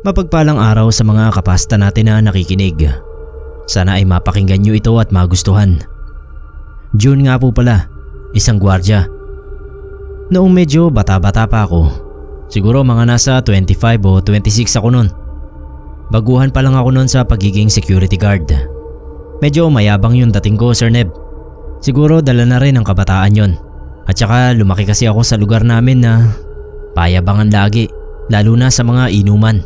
Mapagpalang araw sa mga kapasta natin na nakikinig. Sana ay mapakinggan nyo ito at magustuhan. June nga po pala, isang gwardya. Noong medyo bata-bata pa ako, siguro mga nasa 25 o 26 ako noon. Baguhan pa lang ako noon sa pagiging security guard. Medyo mayabang yung dating ko, Sir Neb. Siguro dala na rin ang kabataan yon. At saka lumaki kasi ako sa lugar namin na payabangan lagi, lalo na sa mga inuman.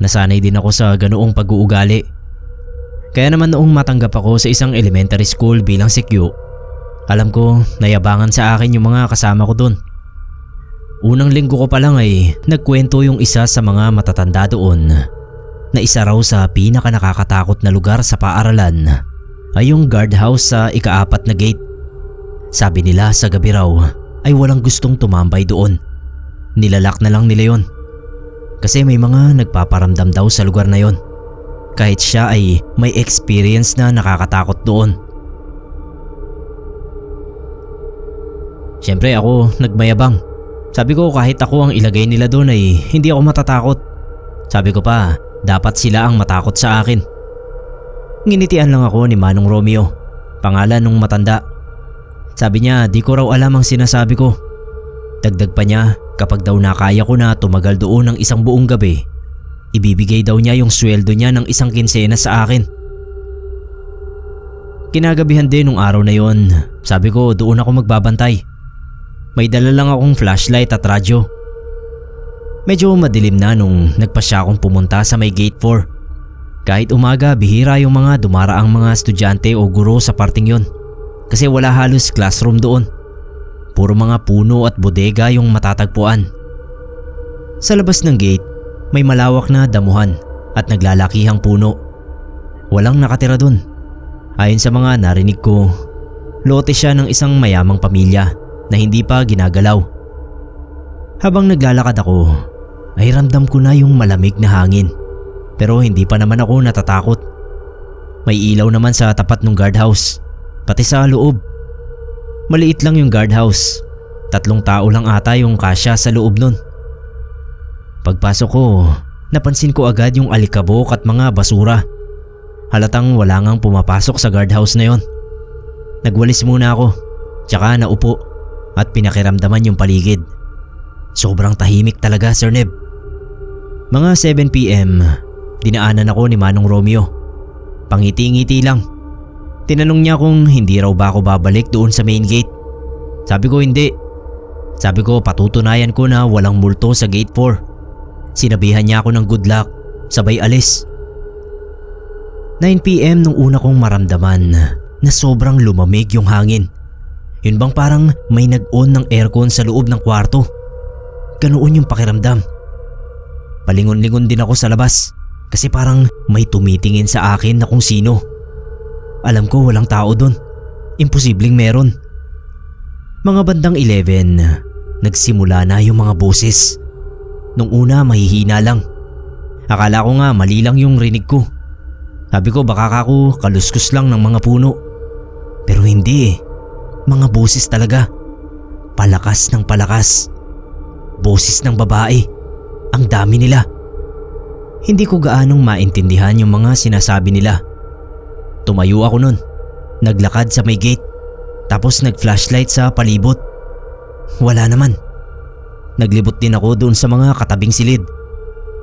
Nasanay din ako sa ganoong pag-uugali. Kaya naman noong matanggap ako sa isang elementary school bilang sekyu, alam ko nayabangan sa akin yung mga kasama ko doon. Unang linggo ko pa lang ay nagkwento yung isa sa mga matatanda doon na isa raw sa pinaka nakakatakot na lugar sa paaralan ay yung guardhouse sa ika-4 na gate. Sabi nila sa gabi raw ay walang gustong tumambay doon. Nilalak na lang nila yon. Kasi may mga nagpaparamdam daw sa lugar na yon. Kahit siya ay may experience na nakakatakot doon. Siyempre ako nagmayabang. Sabi ko kahit ako ang ilagay nila doon ay hindi ako matatakot. Sabi ko pa dapat sila ang matakot sa akin. Nginitian lang ako ni Manong Romeo, pangalan nung matanda. Sabi niya di ko raw alam ang sinasabi ko. Dagdag pa niya kapag daw nakaya ko na tumagal doon ng isang buong gabi, ibibigay daw niya yung sweldo niya ng 1 kinsena sa akin. Kinagabihan din nung araw na yon, sabi ko doon ako magbabantay. May dala lang akong flashlight at radyo. Medyo madilim na nung nagpasya akong pumunta sa may gate 4. Kahit umaga bihira yung mga dumaraang mga estudyante o guro sa parting yon. Kasi wala halos classroom doon. Puro mga puno at bodega yung matatagpuan. Sa labas ng gate, may malawak na damuhan at naglalakihang puno. Walang nakatira dun. Ayon sa mga narinig ko, lote siya ng isang mayamang pamilya na hindi pa ginagalaw. Habang naglalakad ako, ay ramdam ko na yung malamig na hangin. Pero hindi pa naman ako natatakot. May ilaw naman sa tapat ng guardhouse, pati sa loob. Maliit lang yung guardhouse. 3 tao lang ata yung kasya sa loob nun. Pagpasok ko, napansin ko agad yung alikabok at mga basura. Halatang wala ngang pumapasok sa guardhouse na yon. Nagwalis muna ako, tsaka naupo at pinakiramdaman yung paligid. Sobrang tahimik talaga, Sir Neb. Mga 7 PM, dinaanan ako ni Manong Romeo. Pangiti-ngiti lang. Tinanong niya kung hindi raw ba ako babalik doon sa main gate. Sabi ko hindi. Sabi ko patutunayan ko na walang multo sa gate 4. Sinabihan niya ako ng good luck, sabay alis. 9 PM nung una kong maramdaman na sobrang lumamig yung hangin. Yun bang parang may nag-on ng aircon sa loob ng kwarto. Ganoon yung pakiramdam. Palingon-lingon din ako sa labas kasi parang may tumitingin sa akin na kung sino. Alam ko walang tao doon. Imposibleng meron. Mga bandang 11, nagsimula na yung mga boses. Nung una mahihina lang. Akala ko nga mali lang yung rinig ko. Sabi ko baka ako kaluskus lang ng mga puno. Pero hindi eh. Mga boses talaga. Palakas ng palakas. Boses ng babae. Ang dami nila. Hindi ko gaanong maintindihan yung mga sinasabi nila. Tumayo ako nun. Naglakad sa may gate. Tapos nag-flashlight sa palibot. Wala naman. Naglibot din ako doon sa mga katabing silid.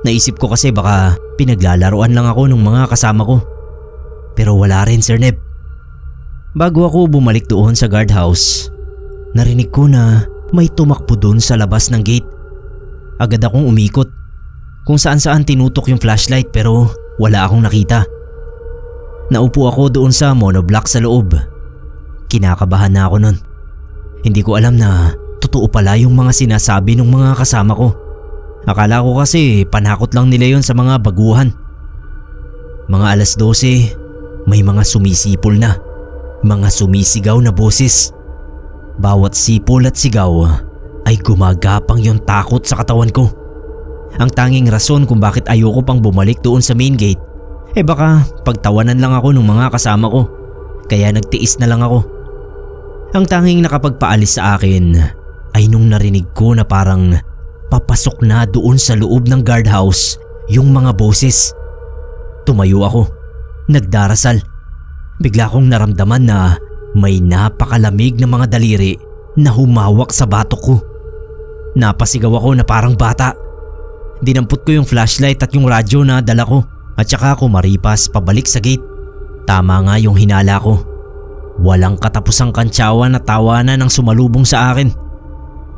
Naisip ko kasi baka pinaglalaruan lang ako ng mga kasama ko. Pero wala rin, Sir Neb. Bago ako bumalik doon sa guardhouse, narinig ko na may tumakbo doon sa labas ng gate. Agad akong umikot. Kung saan-saan tinutok yung flashlight pero wala akong nakita. Naupo ako doon sa monoblock sa loob. Kinakabahan na ako nun. Hindi ko alam na totoo pala yung mga sinasabi ng mga kasama ko. Akala ko kasi panakot lang nila yon sa mga baguhan. Mga 12:00, may mga sumisipol na. Mga sumisigaw na boses. Bawat sipol at sigaw ay gumagapang yung takot sa katawan ko. Ang tanging rason kung bakit ayoko pang bumalik doon sa main gate baka pagtawanan lang ako ng mga kasama ko. Kaya nagtiis na lang ako. Ang tanging nakapagpaalis sa akin ay nung narinig ko na parang papasok na doon sa loob ng guardhouse yung mga boses. Tumayo ako, nagdarasal. Bigla kong naramdaman na may napakalamig na mga daliri na humawak sa batok ko. Napasigaw ako na parang bata. Dinampot ko yung flashlight at yung radyo na dala ko at saka ako maripas pabalik sa gate. Tama nga yung hinala ko. Walang katapusang kantsawan at tawanan ang sumalubong sa akin.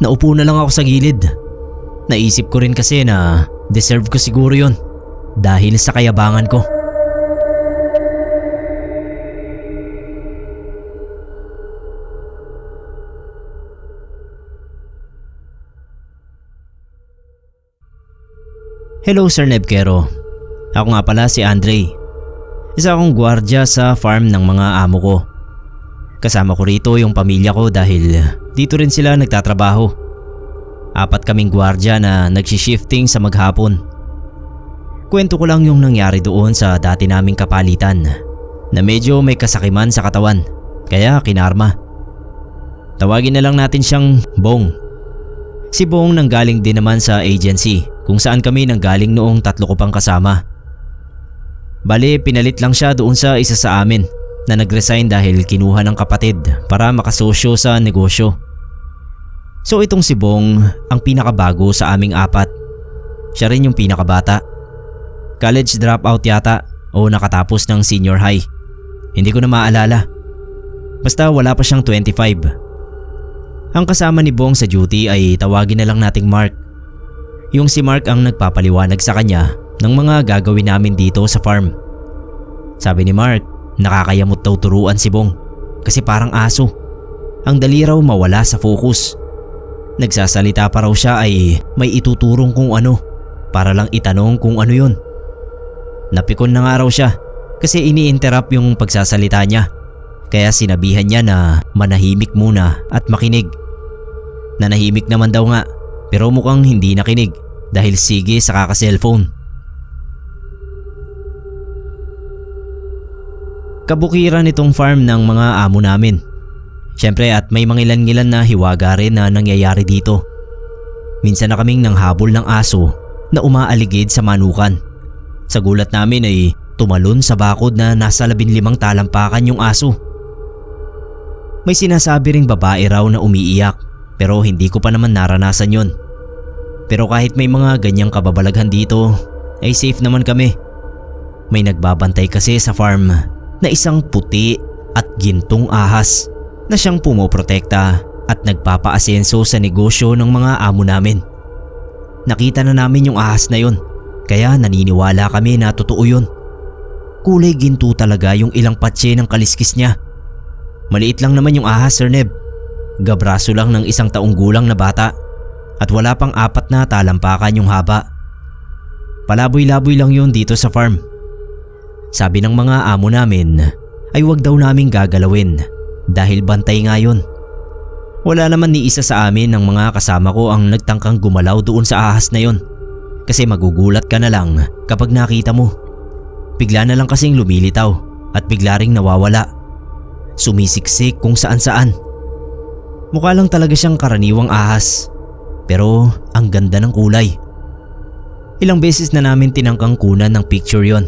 Naupo na lang ako sa gilid. Naisip ko rin kasi na deserve ko siguro yon dahil sa kayabangan ko. Hello Sir Nebkero. Ako nga pala si Andre. Isa akong gwardiya sa farm ng mga amo ko. Kasama ko rito yung pamilya ko dahil dito rin sila nagtatrabaho. 4 kaming gwardiya na nagsishifting sa maghapon. Kwento ko lang yung nangyari doon sa dati naming kapalitan na medyo may kasakiman sa katawan kaya kinarma. Tawagin na lang natin siyang Bong. Si Bong nanggaling din naman sa agency kung saan kami nanggaling noong 3 ko pang kasama. Bale, pinalit lang siya doon sa isa sa amin na nag-resign dahil kinuha ng kapatid para makasosyo sa negosyo. So itong si Bong ang pinakabago sa aming 4. Siya rin yung pinakabata. College dropout yata o nakatapos ng senior high. Hindi ko na maalala. Basta wala pa siyang 25. Ang kasama ni Bong sa duty ay tawagin na lang nating Mark. Yung si Mark ang nagpapaliwanag sa kanya ng mga gagawin namin dito sa farm. Sabi ni Mark, nakakayamot daw turuan si Bong kasi parang aso. Ang dali raw mawala sa focus. Nagsasalita pa raw siya ay may ituturong kung ano para lang itanong kung ano yun. Napikon na nga raw siya kasi ini-interrupt yung pagsasalita niya. Kaya sinabihan niya na manahimik muna at makinig. Nanahimik naman daw nga pero mukhang hindi nakinig dahil sige sa kaka-cellphone. Kabukiran itong farm ng mga amo namin. Siyempre at may mangilan-ngilan na hiwaga rin na nangyayari dito. Minsan na kaming nanghabol ng aso na umaaligid sa manukan. Sa gulat namin ay tumalon sa bakod na nasa 15 talampakan yung aso. May sinasabi ring babae raw na umiiyak pero hindi ko pa naman naranasan yon. Pero kahit may mga ganyang kababalaghan dito ay safe naman kami. May nagbabantay kasi sa farm na isang puti at gintong ahas na siyang pumoprotekta at nagpapaasenso sa negosyo ng mga amo namin. Nakita na namin yung ahas na yun kaya naniniwala kami na totoo yun. Kulay ginto talaga yung ilang patse ng kaliskis niya. Maliit lang naman yung ahas, Sir Neb. Gabraso lang ng 1 taong gulang na bata at wala pang 4 na talampakan yung haba. Palaboy-laboy lang yun dito sa farm. Sabi ng mga amo namin ay wag daw naming gagalawin dahil bantay nga yun. Wala naman ni isa sa amin ng mga kasama ko ang nagtangkang gumalaw doon sa ahas na yun kasi magugulat ka na lang kapag nakita mo. Bigla na lang kasing lumilitaw at bigla ring nawawala. Sumisiksik kung saan-saan. Mukha lang talaga siyang karaniwang ahas pero ang ganda ng kulay. Ilang beses na namin tinangkang kunan ng picture yon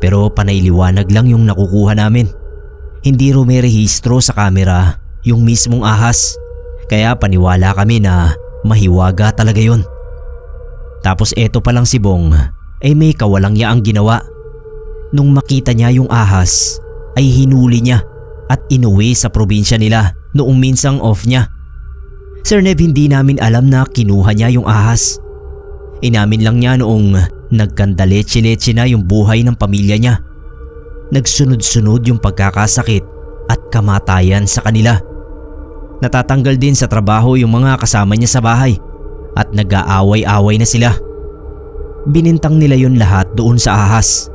pero panay liwanag lang yung nakukuha namin. Hindi rumerehistro sa camera yung mismong ahas kaya paniwala kami na mahiwaga talaga yon. Tapos eto pa lang si Bong ay may kawalang yaang ginawa. Nung makita niya yung ahas ay hinuli niya at inuwi sa probinsya nila noong minsang off niya. Sir Neb, hindi namin alam na kinuha niya yung ahas. Inamin lang niya noong nagkandaletse-letse na yung buhay ng pamilya niya. Nagsunod-sunod yung pagkakasakit at kamatayan sa kanila. Natatanggal din sa trabaho yung mga kasama niya sa bahay at nag-aaway-away na sila. Binintang nila yun lahat doon sa ahas.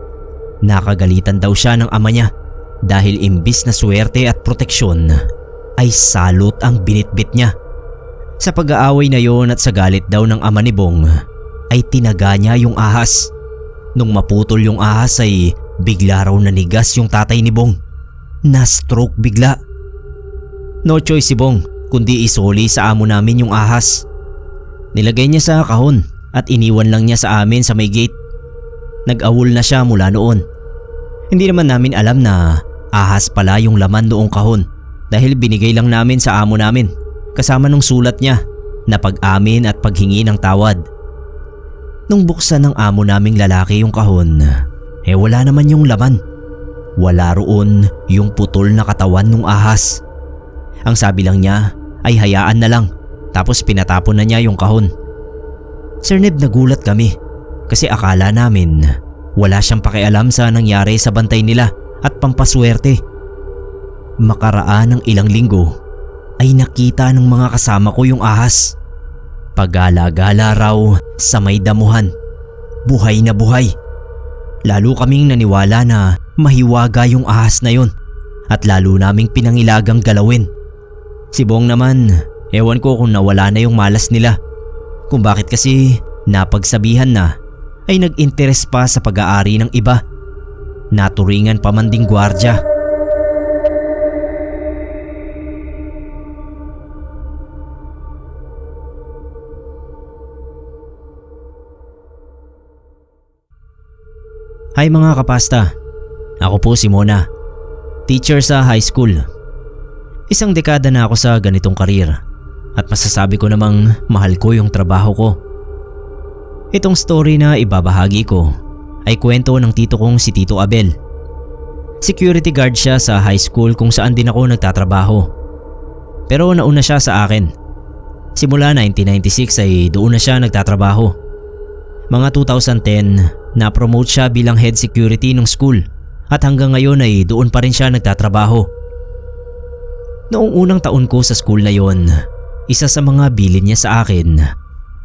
Nakagalitan daw siya ng ama niya dahil imbis na swerte at proteksyon ay salot ang binitbit niya. Sa pag-aaway na yon at sa galit daw ng ama ni Bong ay tinaga niya yung ahas. Nung maputol yung ahas ay bigla raw nanigas yung tatay ni Bong. Na-stroke bigla. No choice si Bong kundi isuli sa amo namin yung ahas. Nilagay niya sa kahon at iniwan lang niya sa amin sa may gate. Nag-awol na siya mula noon. Hindi naman namin alam na ahas pala yung laman noong kahon dahil binigay lang namin sa amo namin kasama nung sulat niya na pag-amin at paghingi ng tawad. Nung buksan ng amo naming lalaki yung kahon, wala naman yung laman. Wala roon yung putol na katawan ng ahas. Ang sabi lang niya ay hayaan na lang, tapos pinatapon na niya yung kahon. Sir Neb, nagulat kami kasi akala namin wala siyang pakialam sa nangyari sa bantay nila at pampaswerte. Makaraan ng ilang linggo ay nakita ng mga kasama ko yung ahas. Pagala-gala raw sa may damuhan. Buhay na buhay. Lalo kaming naniwala na mahiwaga yung ahas na yun at lalo naming pinangilagang galawin. Si Bong naman, ewan ko kung nawala na yung malas nila. Kung bakit kasi napagsabihan na ay nag-interes pa sa pag-aari ng iba. Naturingan pa man ding gwardya. Hi mga kapasta, ako po si Mona, teacher sa high school. Isang dekada na ako sa ganitong karir at masasabi ko namang mahal ko yung trabaho ko. Itong story na ibabahagi ko ay kwento ng tito kong si Tito Abel. Security guard siya sa high school kung saan din ako nagtatrabaho. Pero nauna siya sa akin. Simula 1996 ay doon na siya nagtatrabaho. Mga 2010, na-promote siya bilang head security ng school at hanggang ngayon ay doon pa rin siya nagtatrabaho. Noong unang taon ko sa school na yon, isa sa mga bilin niya sa akin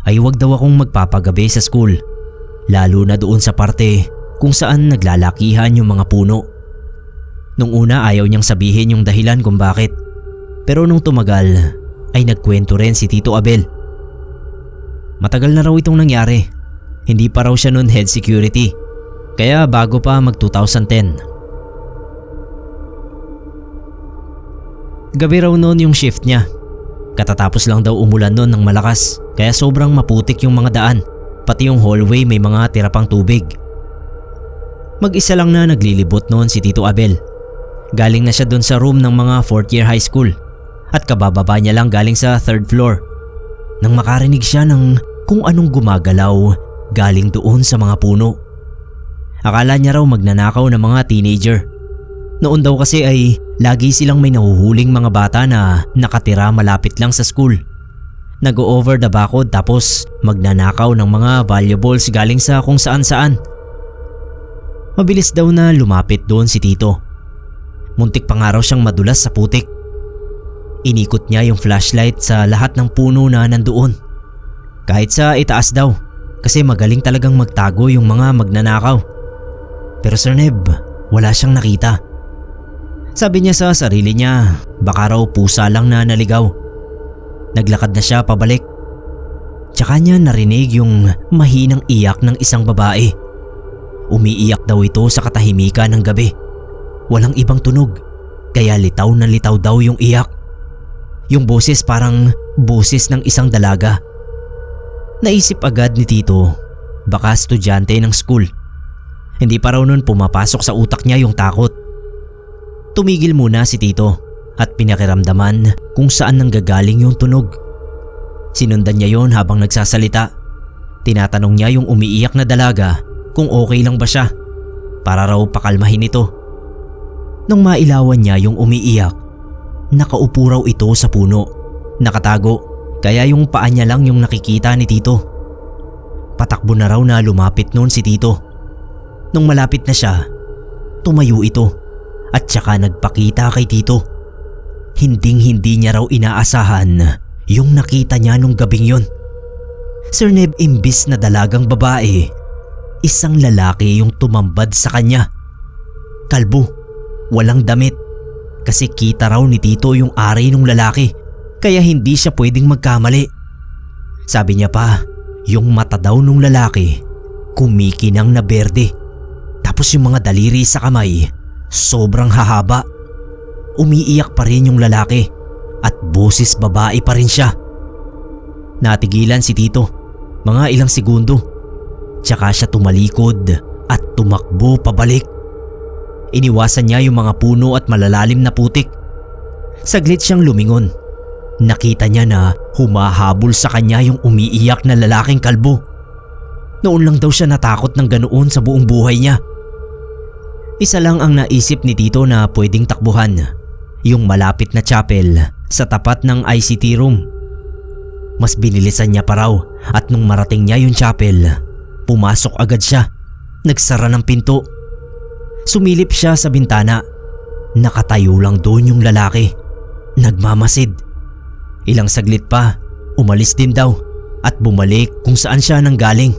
ay wag daw akong magpapagabi sa school, lalo na doon sa parte kung saan naglalakihan yung mga puno. Nung una ayaw niyang sabihin yung dahilan kung bakit, pero nung tumagal ay nagkwento rin si Tito Abel. Matagal na raw itong nangyari, hindi pa raw siya noon head security, kaya bago pa mag 2010. Gabi raw noon yung shift niya. Katatapos lang daw umulan noon ng malakas kaya sobrang maputik yung mga daan, pati yung hallway may mga tira pang tubig. Mag-isa lang na naglilibot noon si Tito Abel. Galing na siya doon sa room ng mga 4th year high school at kabababa niya lang galing sa 3rd floor nang makarinig siya ng kung anong gumagalaw galing doon sa mga puno. Akala niya raw magnanakaw ng mga teenager. Noon daw kasi ay lagi silang may nahuhuling mga bata na nakatira malapit lang sa school. Nag-o-over the backod tapos magnanakaw ng mga valuables galing sa kung saan-saan. Mabilis daw na lumapit doon si Tito. Muntik pa nga raw siyang madulas sa putik. Inikot niya yung flashlight sa lahat ng puno na nandoon. Kahit sa itaas daw kasi magaling talagang magtago yung mga magnanakaw. Pero Sir Neb, wala siyang nakita. Sabi niya sa sarili niya, baka raw pusa lang na naligaw. Naglakad na siya pabalik. Tsaka niya narinig yung mahinang iyak ng isang babae. Umiiyak daw ito sa katahimikan ng gabi. Walang ibang tunog, kaya litaw na litaw daw yung iyak. Yung boses parang boses ng isang dalaga. Naisip agad ni Tito, baka estudyante ng school. Hindi pa raw nun pumapasok sa utak niya yung takot. Tumigil muna si Tito at pinakiramdaman kung saan nanggagaling yung tunog. Sinundan niya yon habang nagsasalita. Tinatanong niya yung umiiyak na dalaga kung okay lang ba siya para raw pakalmahin ito. Nung mailawan niya yung umiiyak, nakaupo raw ito sa puno, nakatago, kaya yung paa niya lang yung nakikita ni Tito. Patakbo na raw na lumapit noon si Tito. Nung malapit na siya, tumayo ito at saka nagpakita kay Tito. Hinding-hindi niya raw inaasahan yung nakita niya nung gabing yon. Sir Neb, imbis na dalagang babae, isang lalaki yung tumambad sa kanya. Kalbo, walang damit, kasi kita raw ni Tito yung ari ng lalaki, kaya hindi siya pwedeng magkamali. Sabi niya pa, yung mata daw ng lalaki kumikinang na berde. Tapos yung mga daliri sa kamay, sobrang hahaba. Umiiyak pa rin yung lalaki at boses babae pa rin siya. Natigilan si Tito, mga ilang segundo. Tsaka siya tumalikod at tumakbo pabalik. Iniwasan niya yung mga puno at malalalim na putik. Saglit siyang lumingon. Nakita niya na humahabol sa kanya yung umiiyak na lalaking kalbo. Noon lang daw siya natakot ng ganoon sa buong buhay niya. Isa lang ang naisip ni Tito na pwedeng takbuhan, yung malapit na chapel sa tapat ng ICT room. Mas binilisan niya pa raw at nung marating niya yung chapel, pumasok agad siya. Nagsara ng pinto. Sumilip siya sa bintana. Nakatayo lang doon yung lalaki. Nagmamasid. Ilang saglit pa, umalis din daw at bumalik kung saan siya nanggaling.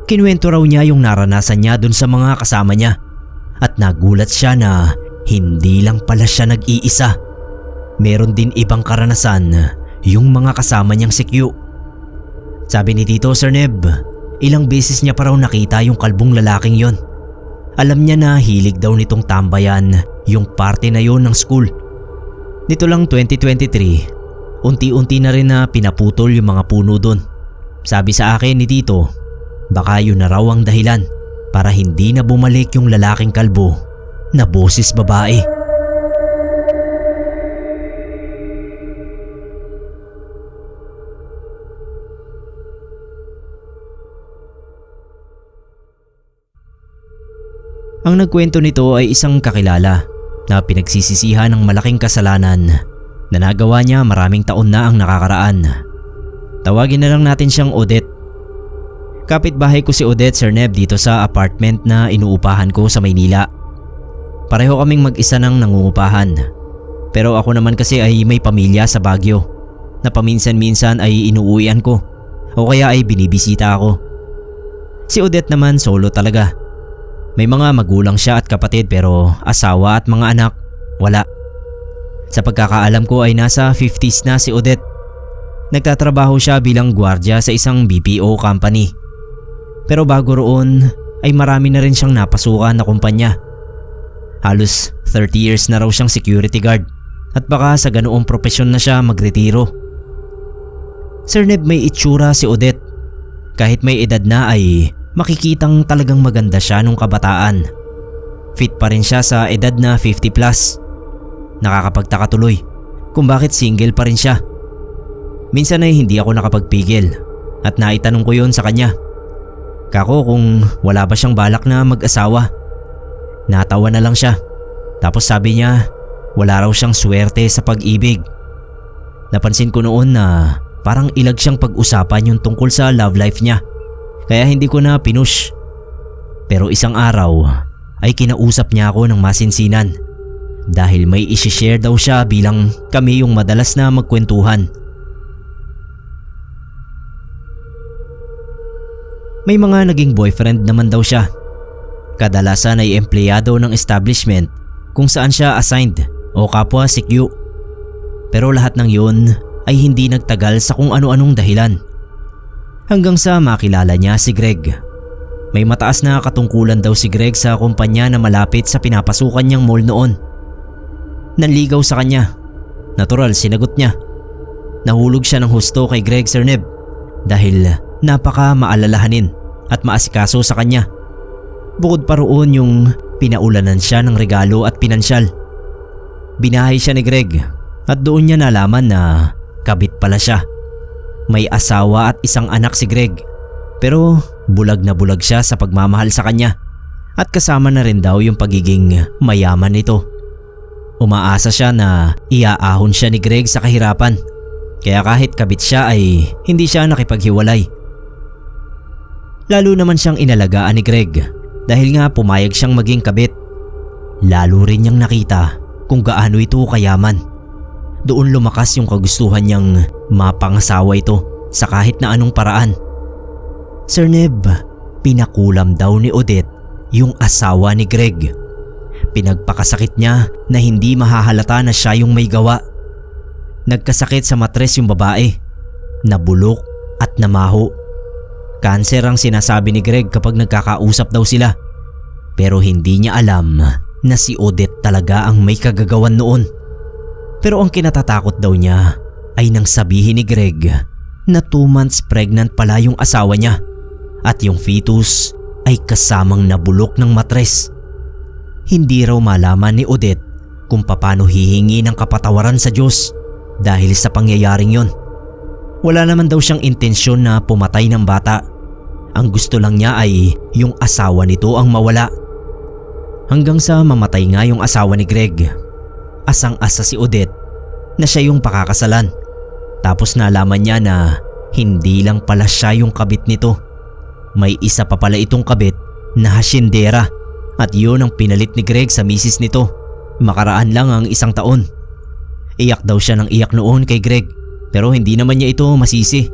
Kinuwento raw niya yung naranasan niya doon sa mga kasama niya at nagulat siya na hindi lang pala siya nag-iisa. Meron din ibang karanasan yung mga kasama niyang si Q. Sabi ni Tito, Sir Neb, ilang beses niya pa raw nakita yung kalbong lalaking yon. Alam niya na hilig daw nitong tambayan yung parte na yon ng school. Nito lang 2023, unti-unti na rin na pinaputol yung mga puno doon. Sabi sa akin ni Tito, baka yun na raw ang dahilan para hindi na bumalik yung lalaking kalbo na boses babae. Ang nagkwento nito ay isang kakilala na pinagsisisihan ng malaking kasalanan na nagawa niya maraming taon na ang nakakaraan. Tawagin na lang natin siyang Odette. Kapitbahay ko si Odette, Sir Neb, dito sa apartment na inuupahan ko sa Maynila. Pareho kaming mag-isa ng nangungupahan. Pero ako naman kasi ay may pamilya sa Baguio na paminsan-minsan ay inuuwian ko o kaya ay binibisita ako. Si Odette naman solo talaga. May mga magulang siya at kapatid pero asawa at mga anak, wala. Sa pagkakaalam ko ay nasa 50s na si Odette. Nagtatrabaho siya bilang gwardiya sa isang BPO company. Pero bago roon ay marami na rin siyang napasukan na kumpanya. Halos 30 years na raw siyang security guard at baka sa ganoong propesyon na siya magretiro. Sir Neb, may itsura si Odette. Kahit may edad na ay makikitang talagang maganda siya nung kabataan. Fit pa rin siya sa edad na 50 plus. Nakakapagtaka tuloy kung bakit single pa rin siya. Minsan ay hindi ako nakapagpigil at naitanong ko yun sa kanya. Kako kung wala ba siyang balak na mag-asawa. Natawa na lang siya. Tapos sabi niya wala raw siyang swerte sa pag-ibig. Napansin ko noon na parang ilag siyang pag-usapan yung tungkol sa love life niya. Kaya hindi ko na pinush. Pero isang araw ay kinausap niya ako ng masinsinan dahil may isi-share daw siya bilang kami yung madalas na magkwentuhan. May mga naging boyfriend naman daw siya. Kadalasan ay empleyado ng establishment kung saan siya assigned o kapwa si Q. Pero lahat ng yun ay hindi nagtagal sa kung ano-anong dahilan. Hanggang sa makilala niya si Greg. May mataas na katungkulan daw si Greg sa kumpanya na malapit sa pinapasukan niyang mall noon. Nanligaw sa kanya. Natural, sinagot niya. Nahulog siya ng husto kay Greg, Sir Neb, dahil napaka maalalahanin at maasikaso sa kanya. Bukod pa roon yung pinaulanan siya ng regalo at pinansyal. Binahay siya ni Greg at doon niya nalaman na kabit pala siya. May asawa at isang anak si Greg, pero bulag na bulag siya sa pagmamahal sa kanya at kasama na rin daw yung pagiging mayaman nito. Umaasa siya na iaahon siya ni Greg sa kahirapan, kaya kahit kabit siya ay hindi siya nakipaghiwalay. Lalo naman siyang inalagaan ni Greg dahil nga pumayag siyang maging kabit. Lalo rin niyang nakita kung gaano ito kayaman. Doon lumakas yung kagustuhan niyang mapangasawa ito sa kahit na anong paraan. Sir Neb, pinakulam daw ni Odette yung asawa ni Greg. Pinagpakasakit niya na hindi mahahalata na siya yung may gawa. Nagkasakit sa matres yung babae, nabulok at namaho. Cancer ang sinasabi ni Greg kapag nagkakausap daw sila. Pero hindi niya alam na si Odette talaga ang may kagagawan noon. Pero ang kinatatakot daw niya ay nang sabihin ni Greg na 2 months pregnant pala yung asawa niya at yung fetus ay kasamang nabulok ng matres. Hindi raw malaman ni Odette kung paano hihingi ng kapatawaran sa Diyos dahil sa pangyayaring yon. Wala naman daw siyang intensyon na pumatay ng bata. Ang gusto lang niya ay yung asawa nito ang mawala. Hanggang sa mamatay nga yung asawa ni Greg. Asang-asa si Odette na siya yung pakakasalan. Tapos nalaman niya na hindi lang pala siya yung kabit nito. May isa pa pala itong kabit na hasyendera at yun ang pinalit ni Greg sa misis nito. Makaraan lang ang 1 taon. Iyak daw siya ng iyak noon kay Greg pero hindi naman niya ito masisi.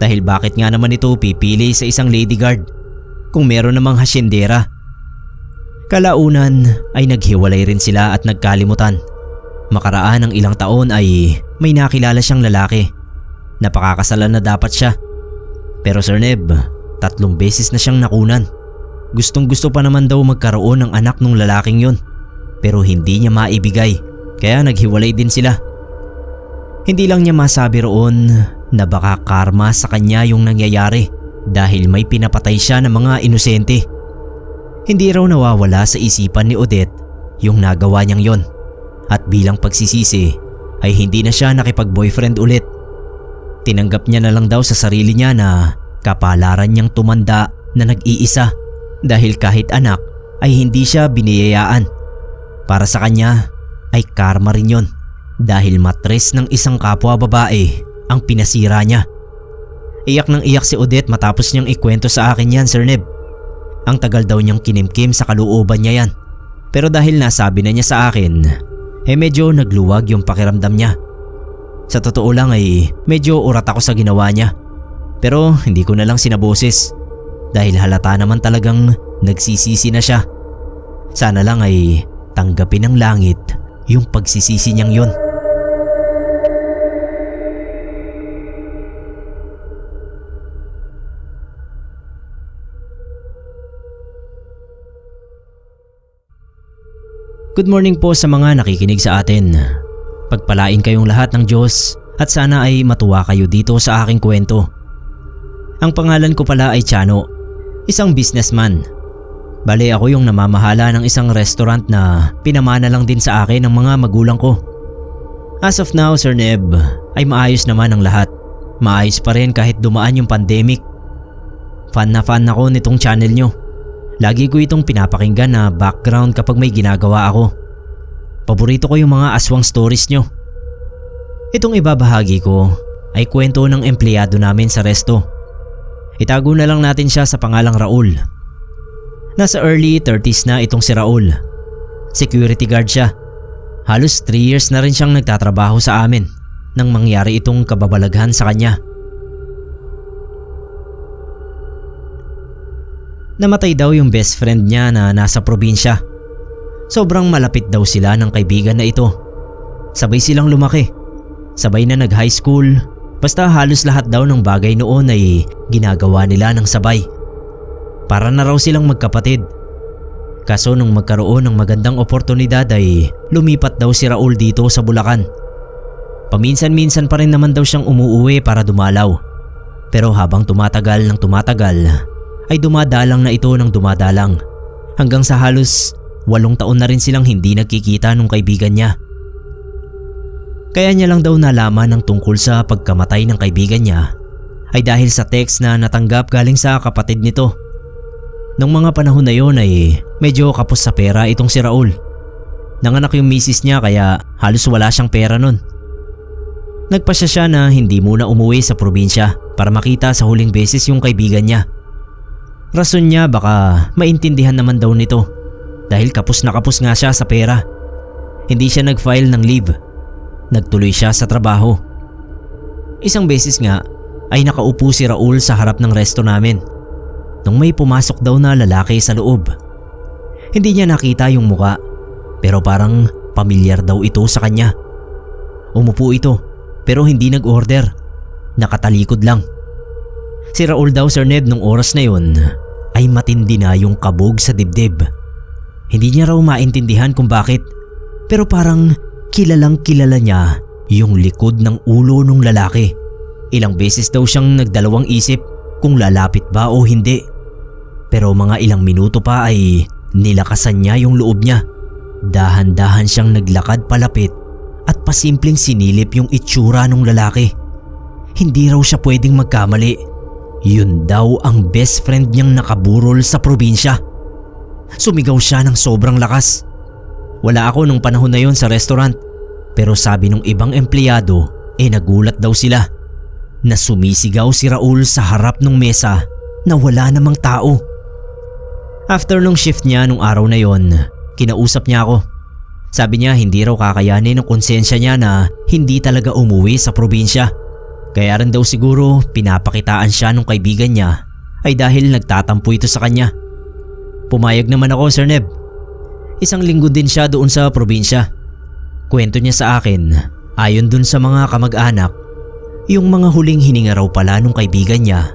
Dahil bakit nga naman ito pipili sa isang lady guard kung meron namang hasyendera? Kalaunan ay naghiwalay rin sila at nagkalimutan. Makaraan ng ilang taon ay may nakilala siyang lalaki. Napakakasalan na dapat siya. Pero Sir Neb, 3 beses na siyang nakunan. Gustong gusto pa naman daw magkaroon ng anak nung lalaking yon. Pero hindi niya maibigay kaya naghiwalay din sila. Hindi lang niya masabi roon na baka karma sa kanya yung nangyayari dahil may pinapatay siya ng mga inosente. Hindi raw nawawala sa isipan ni Odette yung nagawa niyang yon. At bilang pagsisisi ay hindi na siya nakipag-boyfriend ulit. Tinanggap niya na lang daw sa sarili niya na kapalaran niyang tumanda na nag-iisa dahil kahit anak ay hindi siya biniyayaan. Para sa kanya ay karma rin yon dahil matres ng isang kapwa babae ang pinasira niya. Iyak ng iyak si Odette matapos niyang ikwento sa akin yan, Sir Neb. Ang tagal daw niyang kinimkim sa kalooban niya yan. Pero dahil nasabi na niya sa akin, medyo nagluwag yung pakiramdam niya. Sa totoo lang ay medyo urat ako sa ginawa niya. Pero hindi ko na lang sinaboses dahil halata naman talagang nagsisisi na siya. Sana lang ay tanggapin ng langit yung pagsisisi niyang yun. Good morning po sa mga nakikinig sa atin. Pagpalain kayong lahat ng Diyos at sana ay matuwa kayo dito sa aking kwento. Ang pangalan ko pala ay Chano, isang businessman. Bale ako yung namamahala ng isang restaurant na pinamana lang din sa akin ng mga magulang ko. As of now, Sir Neb, ay maayos naman ang lahat. Maayos pa rin kahit dumaan yung pandemic. Fan na fan ako nitong channel nyo. Lagi ko itong pinapakinggan na background kapag may ginagawa ako. Paborito ko yung mga aswang stories nyo. Itong ibabahagi ko ay kwento ng empleyado namin sa resto. Itago na lang natin siya sa pangalang Raul. Nasa early 30s na itong si Raul. Security guard siya. Halos 3 years na rin siyang nagtatrabaho sa amin nang mangyari itong kababalaghan sa kanya. Namatay daw yung best friend niya na nasa probinsya. Sobrang malapit daw sila ng kaibigan na ito. Sabay silang lumaki. Sabay na nag-high school. Basta halos lahat daw ng bagay noon ay ginagawa nila ng sabay. Para na raw silang magkapatid. Kaso nung magkaroon ng magandang oportunidad ay lumipat daw si Raul dito sa Bulacan. Paminsan-minsan pa rin naman daw siyang umuuwi para dumalaw. Pero habang tumatagal ay dumadalang na ito ng dumadalang hanggang sa halos 8 taon na rin silang hindi nagkikita nung kaibigan niya. Kaya niya lang daw nalaman ng tungkol sa pagkamatay ng kaibigan niya ay dahil sa text na natanggap galing sa kapatid nito. Nung mga panahon na yon ay medyo kapos sa pera itong si Raul. Nanganak yung misis niya kaya halos wala siyang pera nun. Nagpasya siya na hindi muna umuwi sa probinsya para makita sa huling beses yung kaibigan niya. Rason niya baka maintindihan naman daw nito dahil kapos na kapos nga siya sa pera. Hindi siya nag-file ng leave. Nagtuloy siya sa trabaho. Isang beses nga ay nakaupo si Raul sa harap ng resto namin nung may pumasok daw na lalaki sa loob. Hindi niya nakita yung muka pero parang pamilyar daw ito sa kanya. Umupo ito pero hindi nag-order. Nakatalikod lang. Si Raul daw, Sir Ned, nung oras na yun ay matindi na yung kabog sa dibdib. Hindi niya raw maintindihan kung bakit pero parang kilalang kilala niya yung likod ng ulo ng lalaki. Ilang beses daw siyang nagdalawang isip kung lalapit ba o hindi. Pero mga ilang minuto pa ay nilakasan niya yung loob niya. Dahan-dahan siyang naglakad palapit at pasimpleng sinilip yung itsura ng lalaki. Hindi raw siya pwedeng magkamali. Yun daw ang best friend niyang nakaburol sa probinsya. Sumigaw siya ng sobrang lakas. Wala ako nung panahon na yon sa restaurant, pero sabi nung ibang empleyado nagulat daw sila na sumisigaw si Raul sa harap ng mesa na wala namang tao. After nung shift niya nung araw na yon, kinausap niya ako. Sabi niya hindi raw kakayanin ng konsensya niya na hindi talaga umuwi sa probinsya. Kaya rin daw siguro pinapakitaan siya nung kaibigan niya ay dahil nagtatampo ito sa kanya. Pumayag naman ako, Sir Neb. Isang linggo din siya doon sa probinsya. Kwento niya sa akin, ayon dun sa mga kamag-anak, yung mga huling hininga raw pala nung kaibigan niya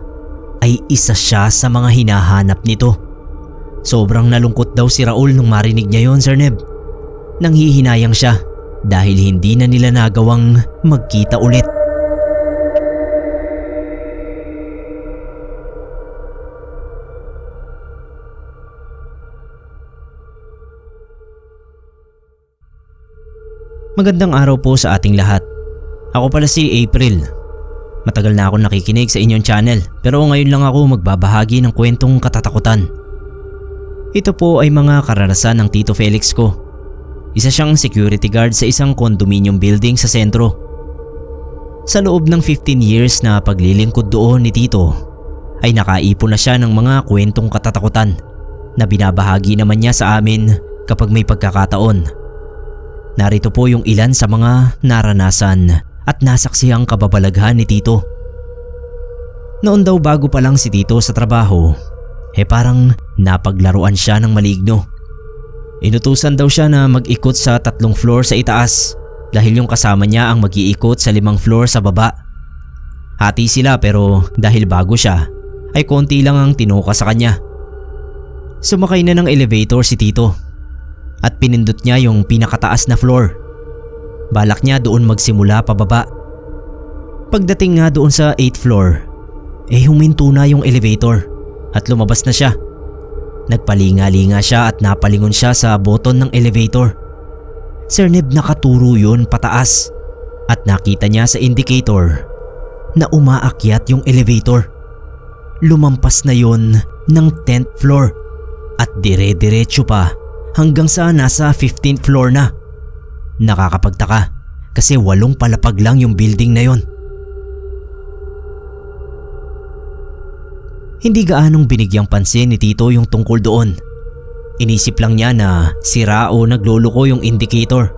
ay isa siya sa mga hinahanap nito. Sobrang nalungkot daw si Raul nung marinig niya yon, Sir Neb. Nanghihinayang siya dahil hindi na nila nagawang magkita ulit. Magandang araw po sa ating lahat. Ako pala si April. Matagal na ako nakikinig sa inyong channel pero ngayon lang ako magbabahagi ng kwentong katatakutan. Ito po ay mga karanasan ng Tito Felix ko. Isa siyang security guard sa isang condominium building sa sentro. Sa loob ng 15 years na paglilingkod doon ni Tito ay nakaipon na siya ng mga kwentong katatakutan na binabahagi naman niya sa amin kapag may pagkakataon. Narito po yung ilan sa mga naranasan at nasaksihang kababalaghan ni Tito. Noon daw bago pa lang si Tito sa trabaho, parang napaglaruan siya ng maligno. Inutusan daw siya na mag-ikot sa 3 floor sa itaas dahil yung kasama niya ang mag-iikot sa 5 floor sa baba. Hati sila pero dahil bago siya ay konti lang ang tinuka sa kanya. Sumakay na ng elevator si Tito at pinindot niya yung pinakataas na floor. Balak niya doon magsimula pababa. Pagdating nga doon sa 8th floor, huminto na yung elevator at lumabas na siya. Nagpalinga-linga siya at napalingon siya sa button ng elevator. Sir Neb, nakaturo yun pataas at nakita niya sa indicator na umaakyat yung elevator. Lumampas na yun ng 10th floor at dire-diretso pa hanggang sa nasa 15th floor na. Nakakapagtaka kasi 8 palapag lang yung building na yon. Hindi gaanong binigyang pansin ni Tito yung tungkol doon. Inisip lang niya na sira o nagloloko yung indicator.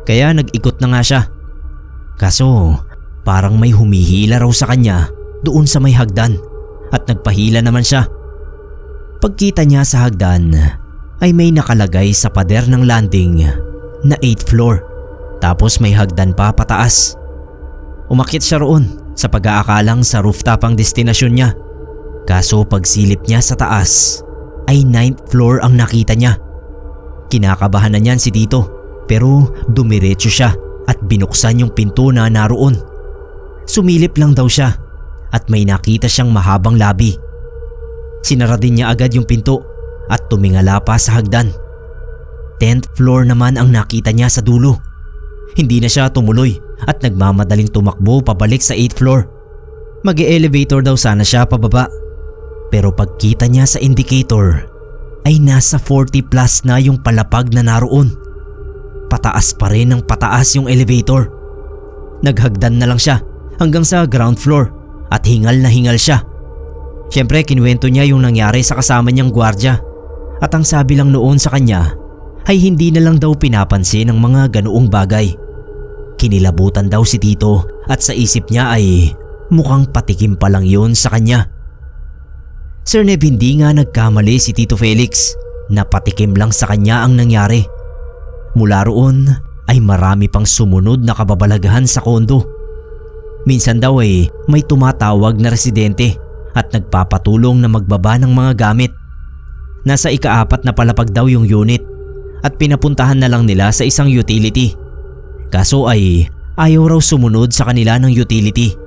Kaya nag-ikot na nga siya. Kaso parang may humihila raw sa kanya doon sa may hagdan at nagpahila naman siya. Pagkita niya sa hagdan ay may nakalagay sa pader ng landing na 8th floor tapos may hagdan pa pataas. Umakyat siya roon sa pag-aakalang sa rooftop ang destinasyon niya. Kaso pagsilip niya sa taas ay 9th floor ang nakita niya. Kinakabahan na niyan si Tito pero dumiretso siya at binuksan yung pinto na naroon. Sumilip lang daw siya at may nakita siyang mahabang labi. Sinara din niya agad yung pinto at tumingala pa sa hagdan. 10th floor naman ang nakita niya sa dulo. Hindi na siya tumuloy at nagmamadaling tumakbo pabalik sa 8th floor. Mag-e-elevator daw sana siya pababa. Pero pagkita niya sa indicator ay nasa 40 plus na yung palapag na naroon. Pataas pa rin ng pataas yung elevator. Naghagdan na lang siya hanggang sa ground floor at hingal na hingal siya. Siyempre kinuwento niya yung nangyari sa kasama niyang gwardya. At ang sabi lang noon sa kanya ay hindi na lang daw pinapansin ang mga ganoong bagay. Kinilabutan daw si Tito at sa isip niya ay mukhang patikim pa lang yun sa kanya. Sir Neb, hindi nga nagkamali si Tito Felix na patikim lang sa kanya ang nangyari. Mula roon ay marami pang sumunod na kababalaghan sa kondo. Minsan daw may tumatawag na residente at nagpapatulong na magbaba ng mga gamit. Nasa ika-4 na palapag daw yung unit at pinapuntahan na lang nila sa isang utility. Kaso ay ayaw raw sumunod sa kanila ng utility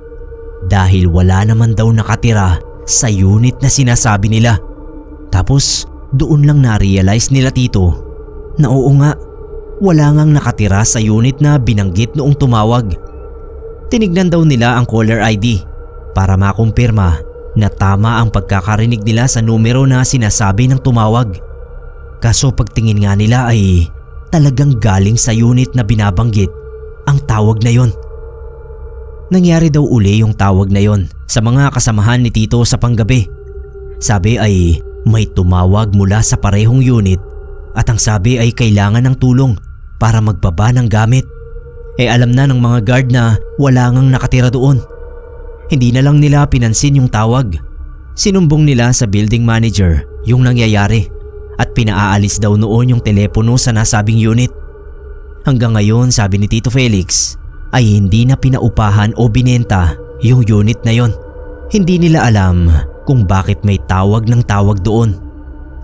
dahil wala naman daw nakatira sa unit na sinasabi nila. Tapos doon lang na-realize nila tito na oo nga, wala ngang nakatira sa unit na binanggit noong tumawag. Tinignan daw nila ang caller ID para makumpirma na tama ang pagkakarinig nila sa numero na sinasabi ng tumawag. Kaso pagtingin nga nila ay talagang galing sa unit na binabanggit ang tawag na yon. Nangyari daw uli yung tawag na yon sa mga kasamahan ni tito sa panggabi. Sabi ay may tumawag mula sa parehong unit at ang sabi ay kailangan ng tulong para magbaba ng gamit. Alam na ng mga guard na wala ngang nakatira doon. Hindi na lang nila pinansin yung tawag. Sinumbong nila sa building manager yung nangyayari at pinaaalis daw noon yung telepono sa nasabing unit. Hanggang ngayon, sabi ni Tito Felix, ay hindi na pinaupahan o binenta yung unit na yon. Hindi nila alam kung bakit may tawag ng tawag doon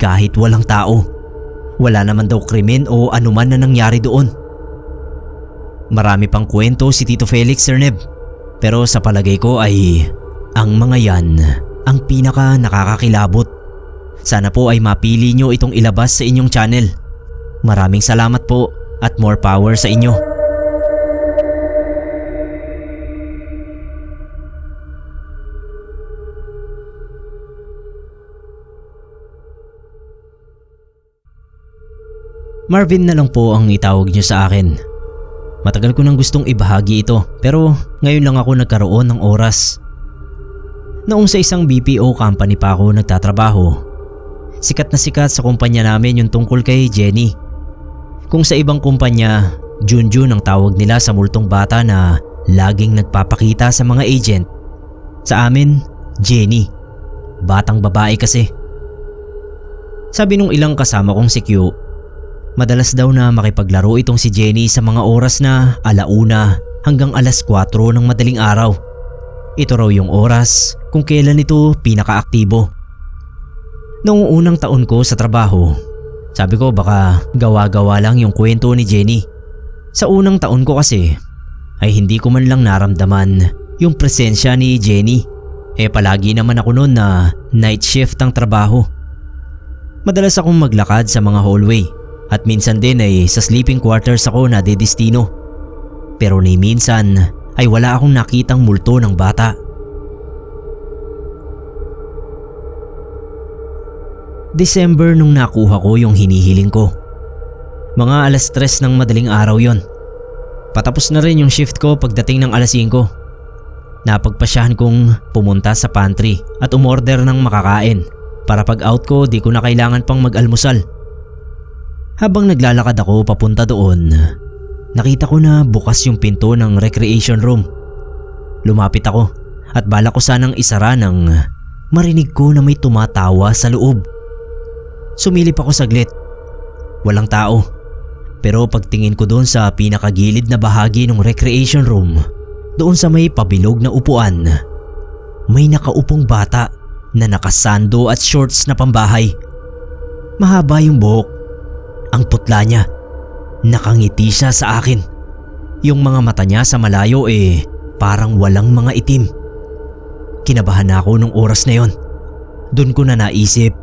kahit walang tao. Wala naman daw krimen o anuman na nangyari doon. Marami pang kwento si Tito Felix, Sir Neb. Pero sa palagay ko ay ang mga yan ang pinaka nakakakilabot. Sana po ay mapili nyo itong ilabas sa inyong channel. Maraming salamat po at more power sa inyo. Marvin na lang po ang itawag nyo sa akin. Matagal ko nang gustong ibahagi ito pero ngayon lang ako nagkaroon ng oras. Noong sa isang BPO company pa ako nagtatrabaho, sikat na sikat sa kumpanya namin yung tungkol kay Jenny. Kung sa ibang kumpanya, Junjun ang tawag nila sa multong bata na laging nagpapakita sa mga agent. Sa amin, Jenny. Batang babae kasi. Sabi nung ilang kasama kong si Q, madalas daw na makipaglaro itong si Jenny sa mga oras na 1:00 hanggang 4:00 ng madaling araw. Ito raw yung oras kung kailan ito pinakaaktibo. Noong unang taon ko sa trabaho, sabi ko baka gawa-gawa lang yung kwento ni Jenny. Sa unang taon ko kasi ay hindi ko man lang naramdaman yung presensya ni Jenny. Palagi naman ako noon na night shift ang trabaho. Madalas akong maglakad sa mga hallway. At minsan din ay sa sleeping quarters ako nadedestino. Pero ni minsan ay wala akong nakitang multo ng bata. December nung nakuha ko yung hinihiling ko. Mga 3:00 ng madaling araw yon. Patapos na rin yung shift ko pagdating ng 5:00. Napagpasyahan kong pumunta sa pantry at umorder ng makakain para pag out ko di ko na kailangan pang mag-almusal. Habang naglalakad ako papunta doon, nakita ko na bukas yung pinto ng recreation room. Lumapit ako at balak ko sanang isara nang marinig ko na may tumatawa sa loob. Sumilip ako saglit. Walang tao. Pero pagtingin ko doon sa pinakagilid na bahagi ng recreation room, doon sa may pabilog na upuan, may nakaupong bata na nakasando at shorts na pambahay. Mahaba yung buhok. Ang putla niya, nakangiti siya sa akin. Yung mga mata niya sa malayo parang walang mga itim. Kinabahan ako nung oras na yon. Doon ko na naisip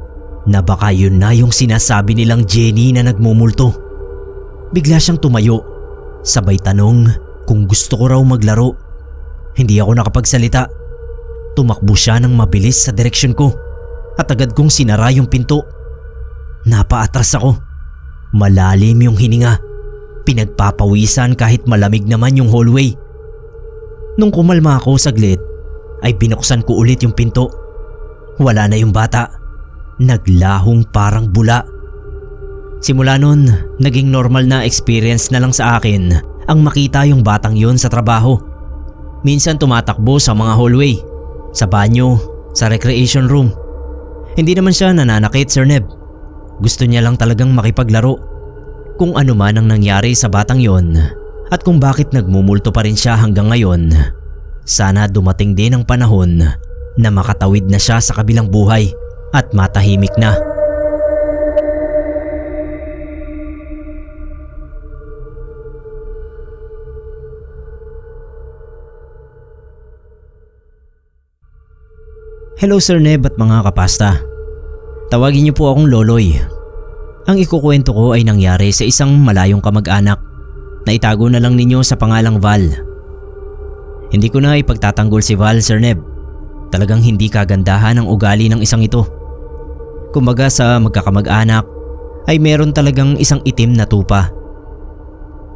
na baka yun na yung sinasabi nilang Jenny na nagmumulto. Bigla siyang tumayo, sabay tanong kung gusto ko raw maglaro. Hindi ako nakapagsalita. Tumakbo siya ng mabilis sa direksyon ko at agad kong sinara yung pinto. Napaatras ako. Malalim yung hininga. Pinagpapawisan kahit malamig naman yung hallway. Nung kumalma ako saglit, ay binuksan ko ulit yung pinto. Wala na yung bata. Naglahong parang bula. Simula nun, naging normal na experience na lang sa akin ang makita yung batang yun sa trabaho. Minsan tumatakbo sa mga hallway, sa banyo, sa recreation room. Hindi naman siya nananakit, Sir Neb. Gusto niya lang talagang makipaglaro. Kung ano man ang nangyari sa batang yon at kung bakit nagmumulto pa rin siya hanggang ngayon, sana dumating din ang panahon na makatawid na siya sa kabilang buhay at matahimik na. Hello Sir Neb at mga kapasta. Tawagin niyo po akong Loloy. Ang ikukwento ko ay nangyari sa isang malayong kamag-anak na itago na lang ninyo sa pangalang Val. Hindi ko na ipagtatanggol si Val, Sir Neb. Talagang hindi kagandahan ang ugali ng isang ito. Kumbaga sa magkakamag-anak ay meron talagang isang itim na tupa.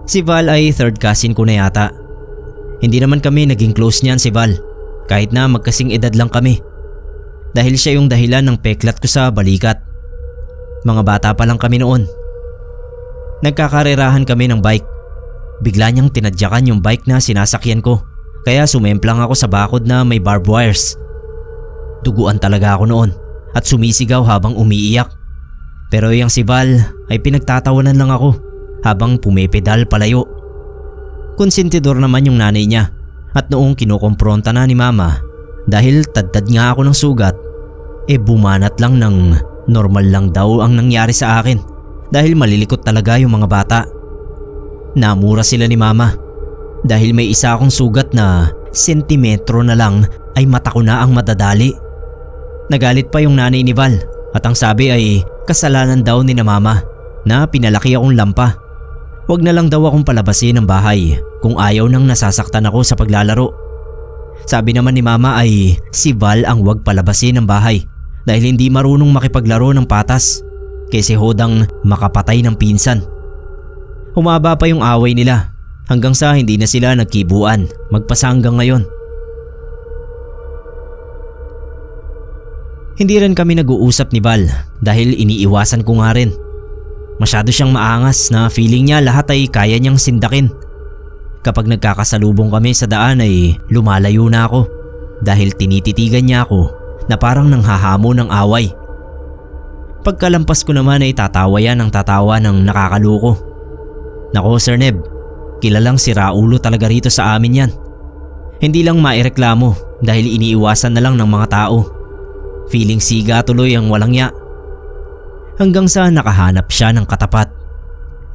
Si Val ay third cousin ko na yata. Hindi naman kami naging close niyan si Val kahit na magkasing edad lang kami. Dahil siya yung dahilan ng peklat ko sa balikat. Mga bata pa lang kami noon. Nagkakarerahan kami ng bike. Bigla niyang tinadyakan yung bike na sinasakyan ko kaya sumemplang ako sa bakod na may barbed wires. Duguan talaga ako noon at sumisigaw habang umiiyak. Pero yung si Val ay pinagtatawanan lang ako habang pumipedal palayo. Konsentidor naman yung nanay niya at noong kinukompronta na ni Mama dahil tadtad nga ako ng sugat, bumanat lang ng normal lang daw ang nangyari sa akin dahil malilikot talaga yung mga bata. Namura sila ni Mama dahil may isa akong sugat na sentimetro na lang ay mata ko na ang madadali. Nagalit pa yung nanay ni Val at ang sabi ay kasalanan daw ni na Mama na pinalaki akong lampa. Wag na lang daw akong palabasin ng bahay kung ayaw nang nasasaktan ako sa paglalaro. Sabi naman ni Mama ay si Val ang wag palabasin ng bahay dahil hindi marunong makipaglaro ng patas kasi hodang makapatay ng pinsan. Humaba pa yung away nila hanggang sa hindi na sila nagkibuan magpasa hanggang ngayon. Hindi rin kami nag-uusap ni Val dahil iniiwasan ko nga rin. Masyado siyang maangas na feeling niya lahat ay kaya niyang sindakin. Kapag nagkakasalubong kami sa daan ay lumalayo na ako dahil tinititigan niya ako na parang nanghahamon ng away. Pagkalampas ko naman ay tatawa yan ng tatawa ng nakakaloko. Nako Sir Neb, kilalang si Raulo talaga rito sa amin yan. Hindi lang maireklamo dahil iniiwasan na lang ng mga tao. Feeling siga tuloy ang walang ya. Hanggang sa nakahanap siya ng katapat.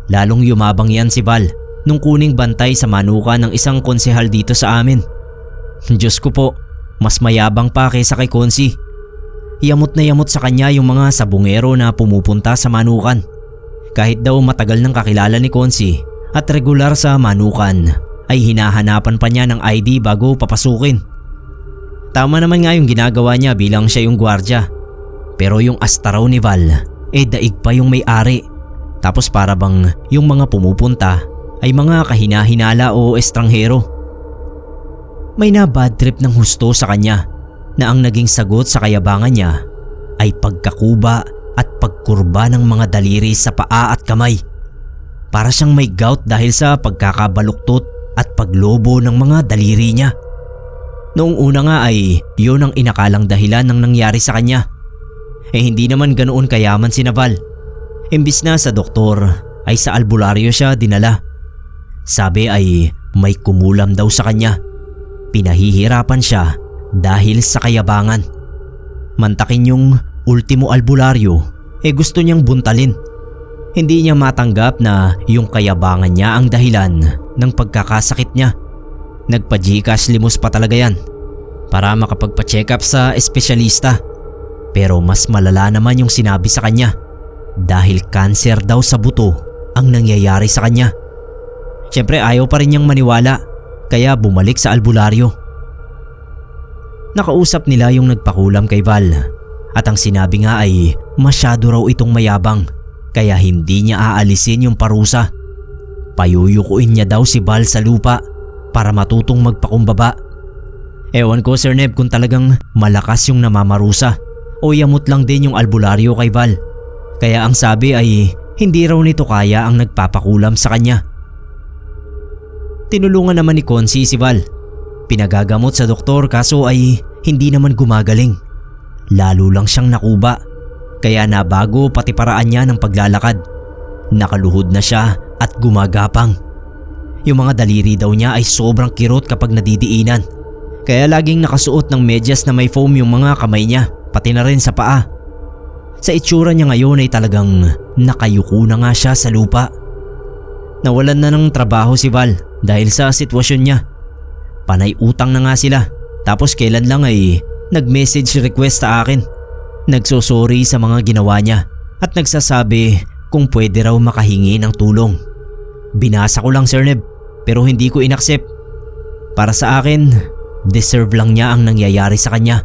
Lalong yumabang yan si Val nung kuning bantay sa manuka ng isang konsehal dito sa amin. Diyos ko po, mas mayabang pa kaysa kay Konsi. Yamot na yamot sa kanya yung mga sabungero na pumupunta sa manukan. Kahit daw matagal nang kakilala ni Konsi at regular sa manukan ay hinahanapan pa niya ng ID bago papasukin. Tama naman nga yung ginagawa niya bilang siya yung gwardya. Pero yung asta raw ni Val daig pa yung may-ari. Tapos para bang yung mga pumupunta ay mga kahina-hinala o estranghero. May na bad trip ng husto sa kanya na ang naging sagot sa kayabangan niya ay pagkakuba at pagkurba ng mga daliri sa paa at kamay. Para siyang may gout dahil sa pagkakabaluktot at paglobo ng mga daliri niya. Noong una nga ay yun ang inakalang dahilan ng nangyari sa kanya. Hindi naman ganoon kayaman si Val. Imbis na sa doktor ay sa albularyo siya dinala. Sabi ay may kumulam daw sa kanya. Pinahihirapan siya dahil sa kayabangan. Mantakin yung ultimo albularyo gusto niyang buntalin. Hindi niya matanggap na yung kayabangan niya ang dahilan ng pagkakasakit niya. Nagpa-Gcash limos pa talaga yan para makapagpa-check up sa espesyalista. Pero mas malala naman yung sinabi sa kanya dahil cancer daw sa buto ang nangyayari sa kanya. Siyempre ayaw pa rin niyang maniwala kaya bumalik sa albularyo. Nakausap nila yung nagpakulam kay Val at ang sinabi nga ay masyado raw itong mayabang kaya hindi niya aalisin yung parusa. Payuyukuin niya daw si Val sa lupa para matutong magpakumbaba. Ewan ko Sir Neb kung talagang malakas yung namamarusa o yamot lang din yung albularyo kay Val. Kaya ang sabi ay hindi raw nito kaya ang nagpapakulam sa kanya. Tinulungan naman ni Konsi si Val. Pinagagamot sa doktor kaso ay hindi naman gumagaling. Lalo lang siyang nakuba. Kaya nabago pati paraan niya ng paglalakad. Nakaluhod na siya at gumagapang. Yung mga daliri daw niya ay sobrang kirot kapag nadidiinan. Kaya laging nakasuot ng medyas na may foam yung mga kamay niya, pati na rin sa paa. Sa itsura niya ngayon ay talagang nakayuko na nga siya sa lupa. Nawalan na ng trabaho si Val dahil sa sitwasyon niya. Panay utang na nga sila tapos kailan lang ay nag-message request sa akin. Nagsusuri sa mga ginawa niya at nagsasabi kung pwede raw makahingi ng tulong. Binasa ko lang, Sir Neb, pero hindi ko inaccept. Para sa akin, deserve lang niya ang nangyayari sa kanya.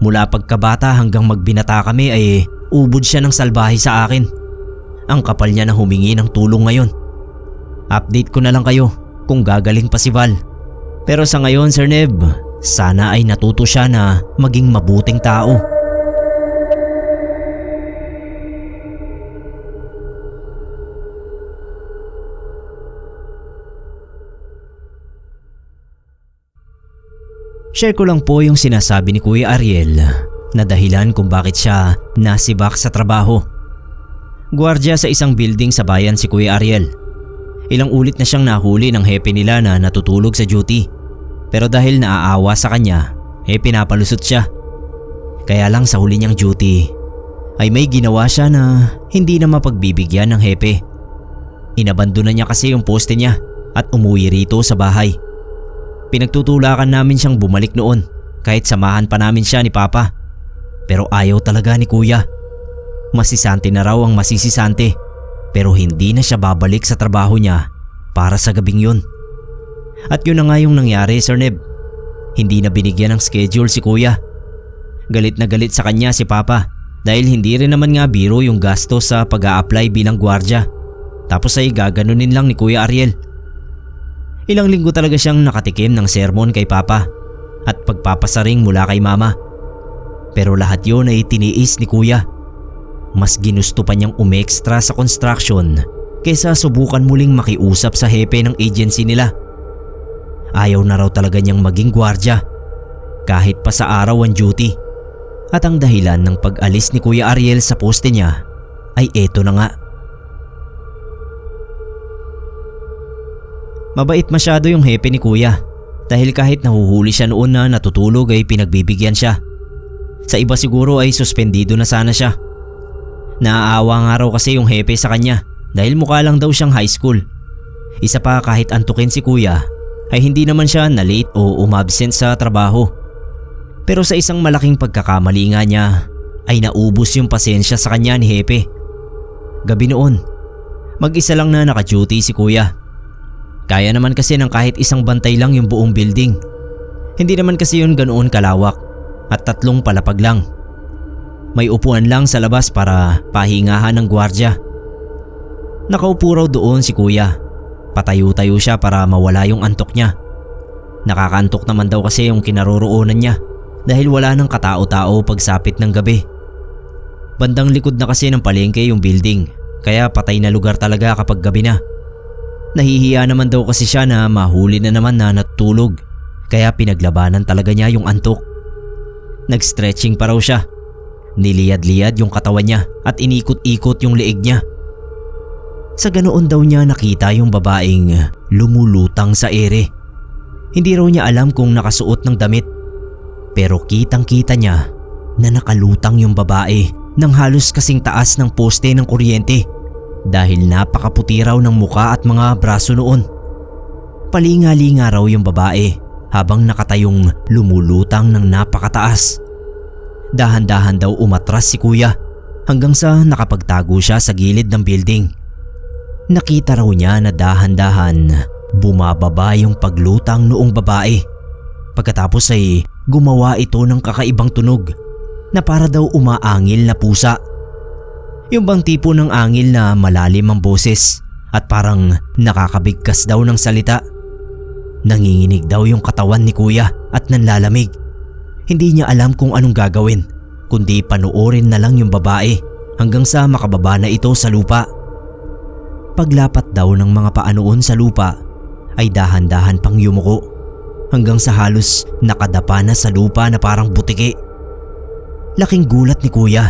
Mula pagkabata hanggang magbinata kami ay ubod siya ng salbahe sa akin. Ang kapal niya na humingi ng tulong ngayon. Update ko na lang kayo kung gagaling pa si Val. Pero sa ngayon, Sir Neb, sana ay natuto siya na maging mabuting tao. Share ko lang po yung sinasabi ni Kuya Ariel na dahilan kung bakit siya nasibak sa trabaho. Gwardiya sa isang building sa bayan si Kuya Ariel. Ilang ulit na siyang nahuli ng hepe nila na natutulog sa duty. Pero dahil naaawa sa kanya, pinapalusot siya. Kaya lang sa huli niyang duty ay may ginawa siya na hindi na mapagbibigyan ng hepe. Inabandona niya kasi yung poste niya at umuwi rito sa bahay. Pinagtutulakan namin siyang bumalik noon kahit samahan pa namin siya ni Papa. Pero ayaw talaga ni Kuya. Masisante na raw ang masisisante pero hindi na siya babalik sa trabaho niya para sa gabing yun. At yun na nga yung nangyari, Sir Neb. Hindi na binigyan ng schedule si Kuya. Galit na galit sa kanya si Papa dahil hindi rin naman nga biro yung gasto sa pag-a-apply bilang gwardya. Tapos ay gaganunin lang ni Kuya Ariel. Ilang linggo talaga siyang nakatikim ng sermon kay Papa at pagpapasaring mula kay Mama. Pero lahat yun ay tiniis ni Kuya. Mas ginusto pa niyang umextra sa construction kaysa subukan muling makiusap sa hepe ng agency nila. Ayaw na raw talaga niyang maging gwardya kahit pa sa araw on duty. At ang dahilan ng pag-alis ni Kuya Ariel sa poste niya ay eto na nga. Mabait masyado yung hepe ni Kuya dahil kahit nahuhuli siya noon na natutulog ay pinagbibigyan siya. Sa iba siguro ay suspendido na sana siya. Naaawa nga raw kasi yung hepe sa kanya dahil mukha lang daw siyang high school. Isa pa, kahit antukin si Kuya ay hindi naman siya na-late o umabsent sa trabaho. Pero sa isang malaking pagkakamali nga niya ay naubos yung pasensya sa kanya ni hepe. Gabi noon, mag-isa lang na naka-duty si Kuya. Kaya naman kasi ng kahit isang bantay lang yung buong building. Hindi naman kasi yun ganoon kalawak at 3 palapag lang. May upuan lang sa labas para pahingahan ng gwardya. Nakaupo raw doon si Kuya. Patayo-tayo siya para mawala yung antok niya. Nakakaantok naman daw kasi yung kinaroroonan niya dahil wala nang katao-tao pagsapit ng gabi. Bandang likod na kasi ng palengke yung building kaya patay na lugar talaga kapag gabi na. Nahihiya naman daw kasi siya na mahuli na naman na natutulog kaya pinaglabanan talaga niya yung antok. Nag-stretching pa raw siya. Niliyad-liyad yung katawan niya at inikot-ikot yung leeg niya. Sa ganoon daw niya nakita yung babaeng lumulutang sa ere. Hindi raw niya alam kung nakasuot ng damit. Pero kitang-kita niya na nakalutang yung babae ng halos kasing taas ng poste ng kuryente. Dahil napakaputi raw ng muka at mga braso noon. Palinga-linga raw yung babae habang nakatayong lumulutang ng napakataas. Dahan-dahan daw umatras si Kuya hanggang sa nakapagtago siya sa gilid ng building. Nakita raw niya na dahan-dahan bumababa yung paglutang noong babae. Pagkatapos ay gumawa ito ng kakaibang tunog na para daw umaangil na pusa. Yung bang tipo ng angil na malalim ang boses at parang nakakabigkas daw ng salita. Nanginginig daw yung katawan ni Kuya at nanlalamig. Hindi niya alam kung anong gagawin kundi panoorin na lang yung babae hanggang sa makababa na ito sa lupa. Paglapat daw ng mga paa noon sa lupa ay dahan-dahan pang yumuko hanggang sa halos nakadapa na sa lupa na parang butiki. Laking gulat ni Kuya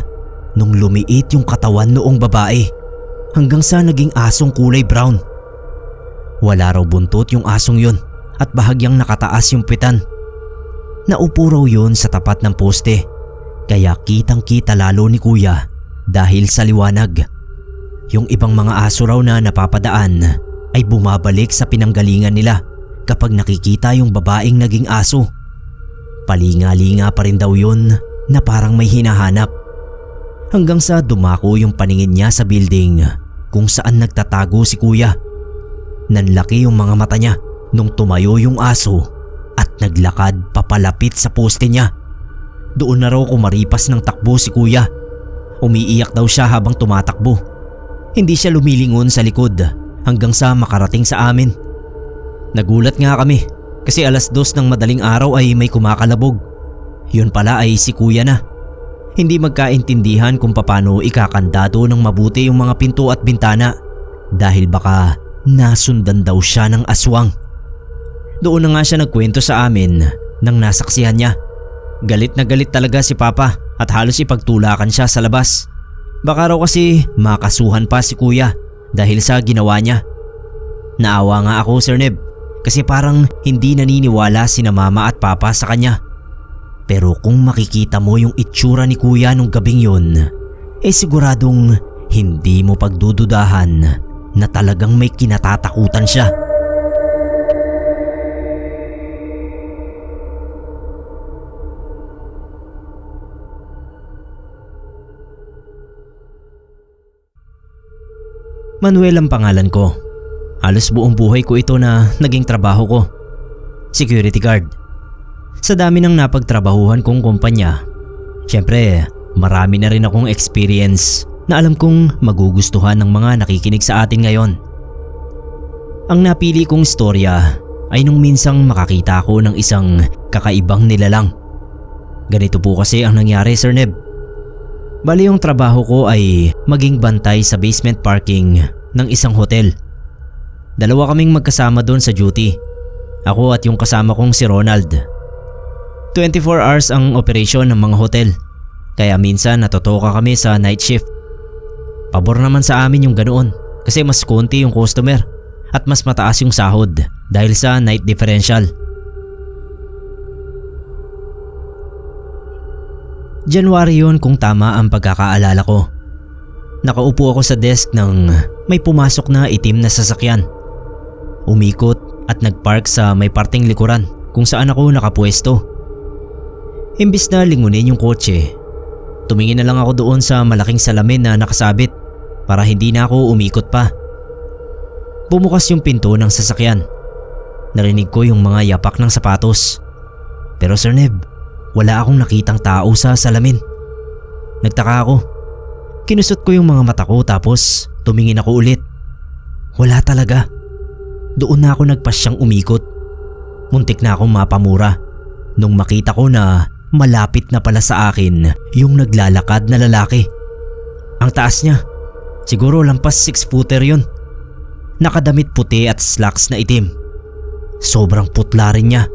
nung lumiit yung katawan noong babae hanggang sa naging asong kulay brown. Wala raw buntot yung asong yun at bahagyang nakataas yung pitan. Naupo raw yun sa tapat ng poste kaya kitang-kita lalo ni Kuya dahil sa liwanag. Yung ibang mga aso raw na napapadaan ay bumabalik sa pinanggalingan nila kapag nakikita yung babaeng naging aso. Palinga-linga pa rin daw yun na parang may hinahanap. hanggang sa dumako yung paningin niya sa building kung saan nagtatago si kuya. Nanlaki yung mga mata niya nung tumayo yung aso at naglakad papalapit sa poste niya. Doon na raw kumaripas ng takbo si kuya. Umiiyak daw siya habang tumatakbo. Hindi siya lumilingon sa likod hanggang sa makarating sa amin. Nagulat nga kami kasi 2:00 ng madaling araw ay may kumakalabog. Yun pala ay si kuya na. Hindi magkaintindihan kung paano ikakandado ng mabuti yung mga pinto at bintana dahil baka nasundan daw siya ng aswang. Doon na nga siya nagkwento sa amin nang nasaksihan niya. Galit na galit talaga si Papa at halos ipagtulakan siya sa labas. Baka raw kasi makasuhan pa si kuya dahil sa ginawa niya. Naawa nga ako, Sir Neb, kasi parang hindi naniniwala sina Mama at Papa sa kanya. Pero kung makikita mo yung itsura ni kuya nung gabing yun, siguradong hindi mo pagdududahan na talagang may kinatatakutan siya. Manuel ang pangalan ko. Halos buong buhay ko ito na naging trabaho ko. Security guard. Sa dami ng napagtrabahuhan kong kumpanya, syempre marami na rin akong experience na alam kong magugustuhan ng mga nakikinig sa atin ngayon. Ang napili kong istorya ay nung minsang makakita ako ng isang kakaibang nilalang. Ganito po kasi ang nangyari, Sir Neb. Bali yung trabaho ko ay maging bantay sa basement parking ng isang hotel. Dalawa kaming magkasama doon sa duty. Ako at yung kasama kong si Ronald. 24 hours ang operasyon ng mga hotel, kaya minsan natotoka kami sa night shift. Pabor naman sa amin yung ganoon kasi mas konti yung customer at mas mataas yung sahod dahil sa night differential. January yun kung tama ang pagkakaalala ko. Nakaupo ako sa desk nang may pumasok na itim na sasakyan. Umikot at nagpark sa may parting likuran kung saan ako nakapwesto. Imbis na lingunin yung kotse, tumingin na lang ako doon sa malaking salamin na nakasabit para hindi na ako umikot pa. Bumukas yung pinto ng sasakyan. Narinig ko yung mga yapak ng sapatos. Pero Sir Neb, wala akong nakitang tao sa salamin. Nagtaka ako. Kinusot ko yung mga mata ko tapos tumingin ako ulit. Wala talaga. Doon na ako nagpasyang umikot. Muntik na akong mapamura nung makita ko na malapit na pala sa akin yung naglalakad na lalaki. Ang taas niya, siguro lampas 6-footer yun. Nakadamit puti at slacks na itim. Sobrang putla rin niya.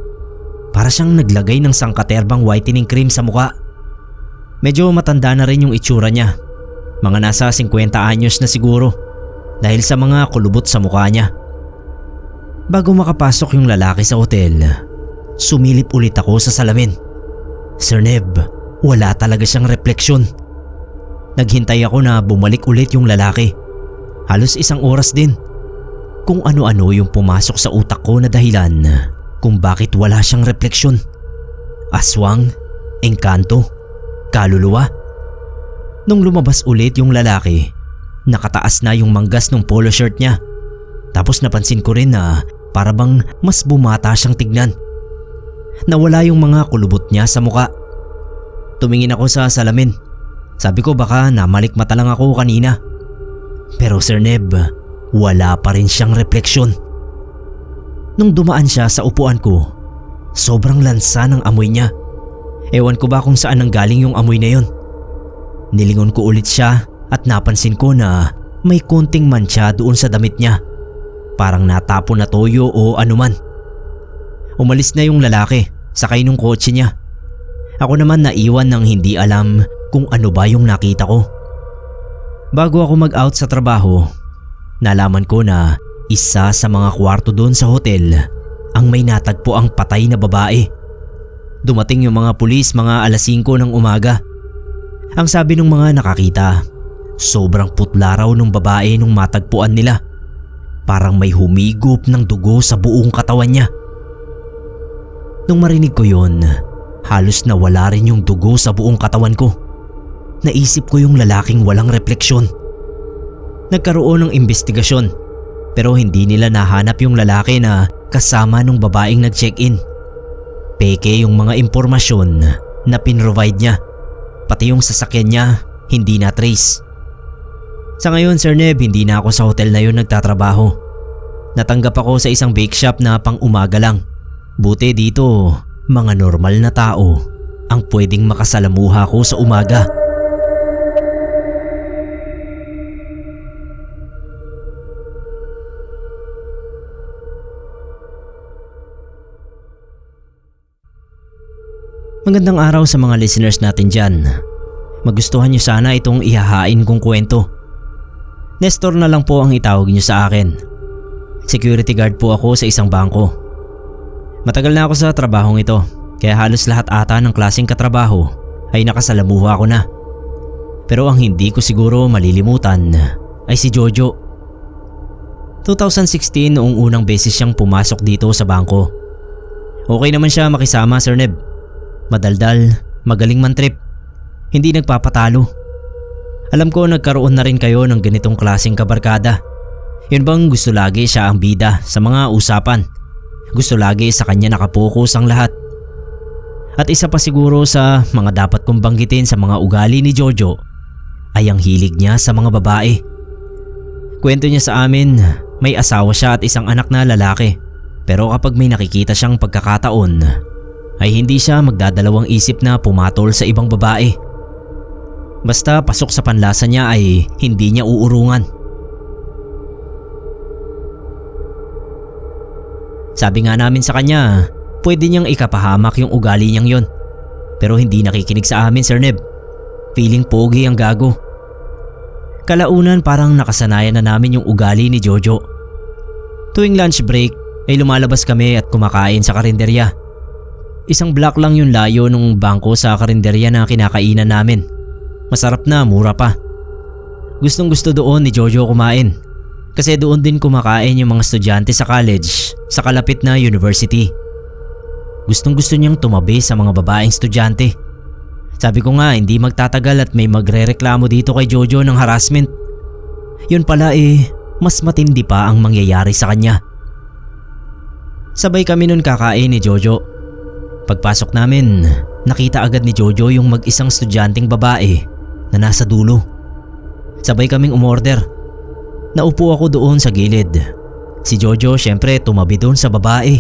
Para siyang naglagay ng sangkaterbang whitening cream sa muka. Medyo matanda na rin yung itsura niya. Mga nasa 50 anyos na siguro dahil sa mga kulubot sa mukha niya. Bago makapasok yung lalaki sa hotel, sumilip ulit ako sa salamin. Sir Neb, wala talaga siyang refleksyon. Naghintay ako na bumalik ulit yung lalaki. Halos 1 oras din. Kung ano-ano yung pumasok sa utak ko na dahilan kung bakit wala siyang refleksyon. Aswang, engkanto, kaluluwa. Nung lumabas ulit yung lalaki, nakataas na yung manggas ng polo shirt niya. Tapos napansin ko rin na para bang mas bumata siyang tignan. Nawala yung mga kulubot niya sa muka. Tumingin ako sa salamin. Sabi ko baka namalikmata lang ako kanina. Pero Sir Neb, wala pa rin siyang refleksyon. Nung dumaan siya sa upuan ko, sobrang lansa ng amoy niya. Ewan ko ba kung saan nanggaling yung amoy na yun. Nilingon ko ulit siya at napansin ko na may konting mancha doon sa damit niya. Parang natapon na toyo o anuman. Umalis na yung lalaki, sakay nung kotse niya. Ako naman naiwan ng hindi alam kung ano ba yung nakita ko. Bago ako mag-out sa trabaho, nalaman ko na isa sa mga kwarto doon sa hotel ang may natagpo ang patay na babae. Dumating yung mga pulis mga 5:00 ng umaga. Ang sabi ng mga nakakita, sobrang putla raw ng babae nung matagpuan nila. Parang may humigop ng dugo sa buong katawan niya. Nung marinig ko yun, halos nawala rin yung dugo sa buong katawan ko. naisip ko yung lalaking walang refleksyon. Nagkaroon ng investigasyon pero hindi nila nahanap yung lalaki na kasama nung babaeng nag-check-in. Peke yung mga impormasyon na pinrovide niya. Pati yung sasakyan niya hindi na trace. Sa ngayon Sir Neb, hindi na ako sa hotel na yun nagtatrabaho. Natanggap ako sa isang bake shop na pang umaga lang. Buti dito, mga normal na tao ang pwedeng makasalamuha ko sa umaga. Magandang araw sa mga listeners natin dyan. Magustuhan nyo sana itong ihahain kong kwento. Nestor na lang po ang itawag nyo sa akin. Security guard po ako sa isang bangko. Matagal na ako sa trabahong ito, kaya halos lahat ata ng klaseng katrabaho ay nakasalamuha ko na. Pero ang hindi ko siguro malilimutan ay si Jojo. 2016 noong unang beses siyang pumasok dito sa bangko. Okay naman siya makisama Sir Neb. Madaldal, magaling mantrip, hindi nagpapatalo. Alam ko nagkaroon na rin kayo ng ganitong klaseng kabarkada. Yun bang gusto lagi siya ang bida sa mga usapan? Gusto lagi sa kanya nakapokus ang lahat? At isa pa siguro sa mga dapat kong banggitin sa mga ugali ni Jojo ay ang hilig niya sa mga babae. Kwento niya sa amin, may asawa siya at isang anak na lalaki. Pero kapag may nakikita siyang pagkakataon, ay hindi siya magdadalawang isip na pumatol sa ibang babae. Basta pasok sa panlasa niya ay hindi niya uurungan. Sabi nga namin sa kanya, pwede niyang ikapahamak yung ugali niyang yon. Pero hindi nakikinig sa amin Sir Neb. Feeling pogi ang gago. Kalaunan parang nakasanayan na namin yung ugali ni Jojo. Tuwing lunch break ay lumalabas kami at kumakain sa karinderya. Isang block lang yung layo nung bangko sa karinderya na kinakainan namin. Masarap na, mura pa. Gustong gusto doon ni Jojo kumain. Kasi doon din kumakain yung mga estudyante sa college sa kalapit na university. Gustong gusto niyang tumabi sa mga babaeng estudyante. Sabi ko nga hindi magtatagal at may magrereklamo dito kay Jojo ng harassment. Yun pala mas matindi pa ang mangyayari sa kanya. Sabay kami nun kakain ni Jojo. Pagpasok namin, nakita agad ni Jojo yung mag-isang estudyanteng babae na nasa dulo. Sabay kaming umorder. Naupo ako doon sa gilid. Si Jojo syempre tumabi doon sa babae.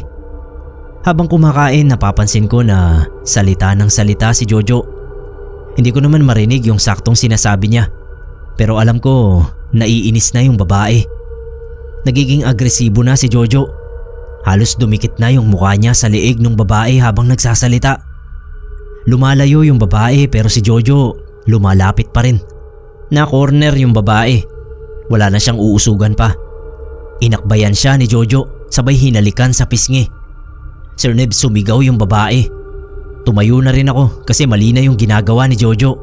Habang kumakain napapansin ko na salita ng salita si Jojo. Hindi ko naman marinig yung saktong sinasabi niya. Pero alam ko naiinis na yung babae. Nagiging agresibo na si Jojo. Halos dumikit na yung mukha niya sa liig ng babae habang nagsasalita. Lumalayo yung babae pero si Jojo lumalapit pa rin. Na-corner yung babae. Wala na siyang uusugan pa. Inakbayan siya ni Jojo sabay hinalikan sa pisngi. Sir Neb, sumigaw yung babae. Tumayo na rin ako kasi mali na yung ginagawa ni Jojo.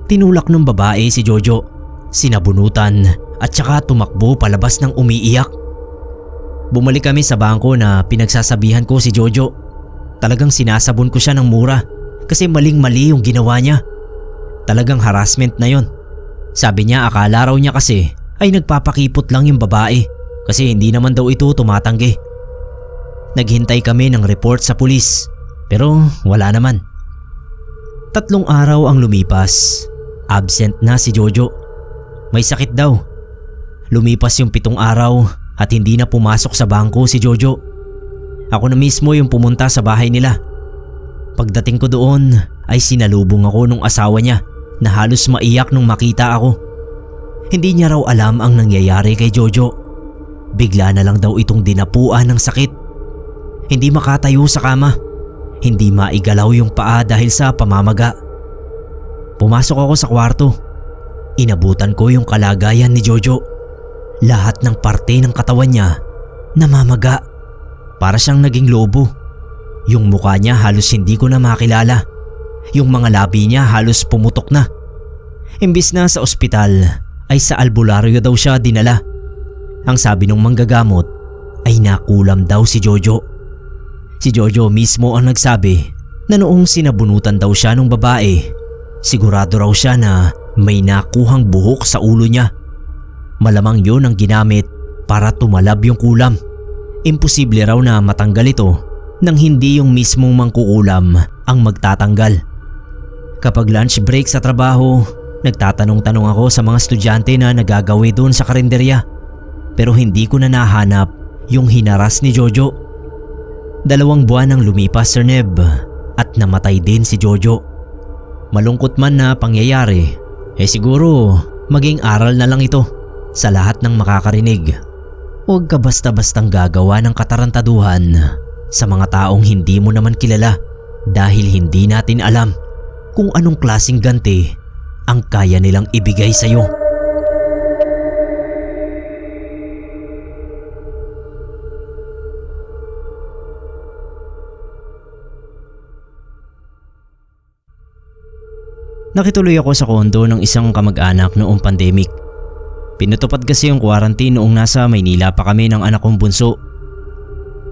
Tinulak ng babae si Jojo. Sinabunutan at saka tumakbo palabas ng umiiyak. Bumalik kami sa bangko na pinagsasabihan ko si Jojo. Talagang sinasabon ko siya ng mura kasi maling-mali yung ginawa niya. Talagang harassment na yon. Sabi niya akala raw niya kasi ay nagpapakipot lang yung babae kasi hindi naman daw ito tumatanggi. Naghintay kami ng report sa pulis pero wala naman. 3 araw ang lumipas. Absent na si Jojo. May sakit daw. Lumipas yung 7 araw at hindi na pumasok sa bangko si Jojo. Ako na mismo yung pumunta sa bahay nila. Pagdating ko doon ay sinalubong ako nung asawa niya na halos maiyak nung makita ako. Hindi niya raw alam ang nangyayari kay Jojo. Bigla na lang daw itong dinapuan ng sakit. Hindi makatayo sa kama. Hindi maigalaw yung paa dahil sa pamamaga. Pumasok ako sa kwarto. Inabutan ko yung kalagayan ni Jojo. Lahat ng parte ng katawan niya namamaga. Para siyang naging lobo. Yung mukha niya halos hindi ko na makilala. Yung mga labi niya halos pumutok na. Imbis na sa ospital ay sa albularyo daw siya dinala. Ang sabi ng manggagamot ay nakulam daw si Jojo. Si Jojo mismo ang nagsabi na noong sinabunutan daw siya ng babae, Sigurado raw siya na may nakuhang buhok sa ulo niya. Malamang yun ang ginamit para tumalab yung kulam. Imposible raw na matanggal ito nang hindi yung mismong mangkukulam ang magtatanggal. Kapag lunch break sa trabaho, nagtatanong-tanong ako sa mga estudyante na nagagawi doon sa karinderya. Pero hindi ko na nahanap yung hinaras ni Jojo. 2 buwan ang lumipas, Sir Neb, at namatay din si Jojo. Malungkot man na pangyayari, siguro maging aral na lang ito sa lahat ng makakarinig. Huwag ka basta-bastang gagawa ng katarantaduhan sa mga taong hindi mo naman kilala dahil hindi natin alam kung anong klaseng ganti ang kaya nilang ibigay sa'yo. Nakituloy ako sa kondo ng isang kamag-anak noong pandemic. Pinatupad kasi yung quarantine noong nasa Maynila pa kami ng anak kong bunso.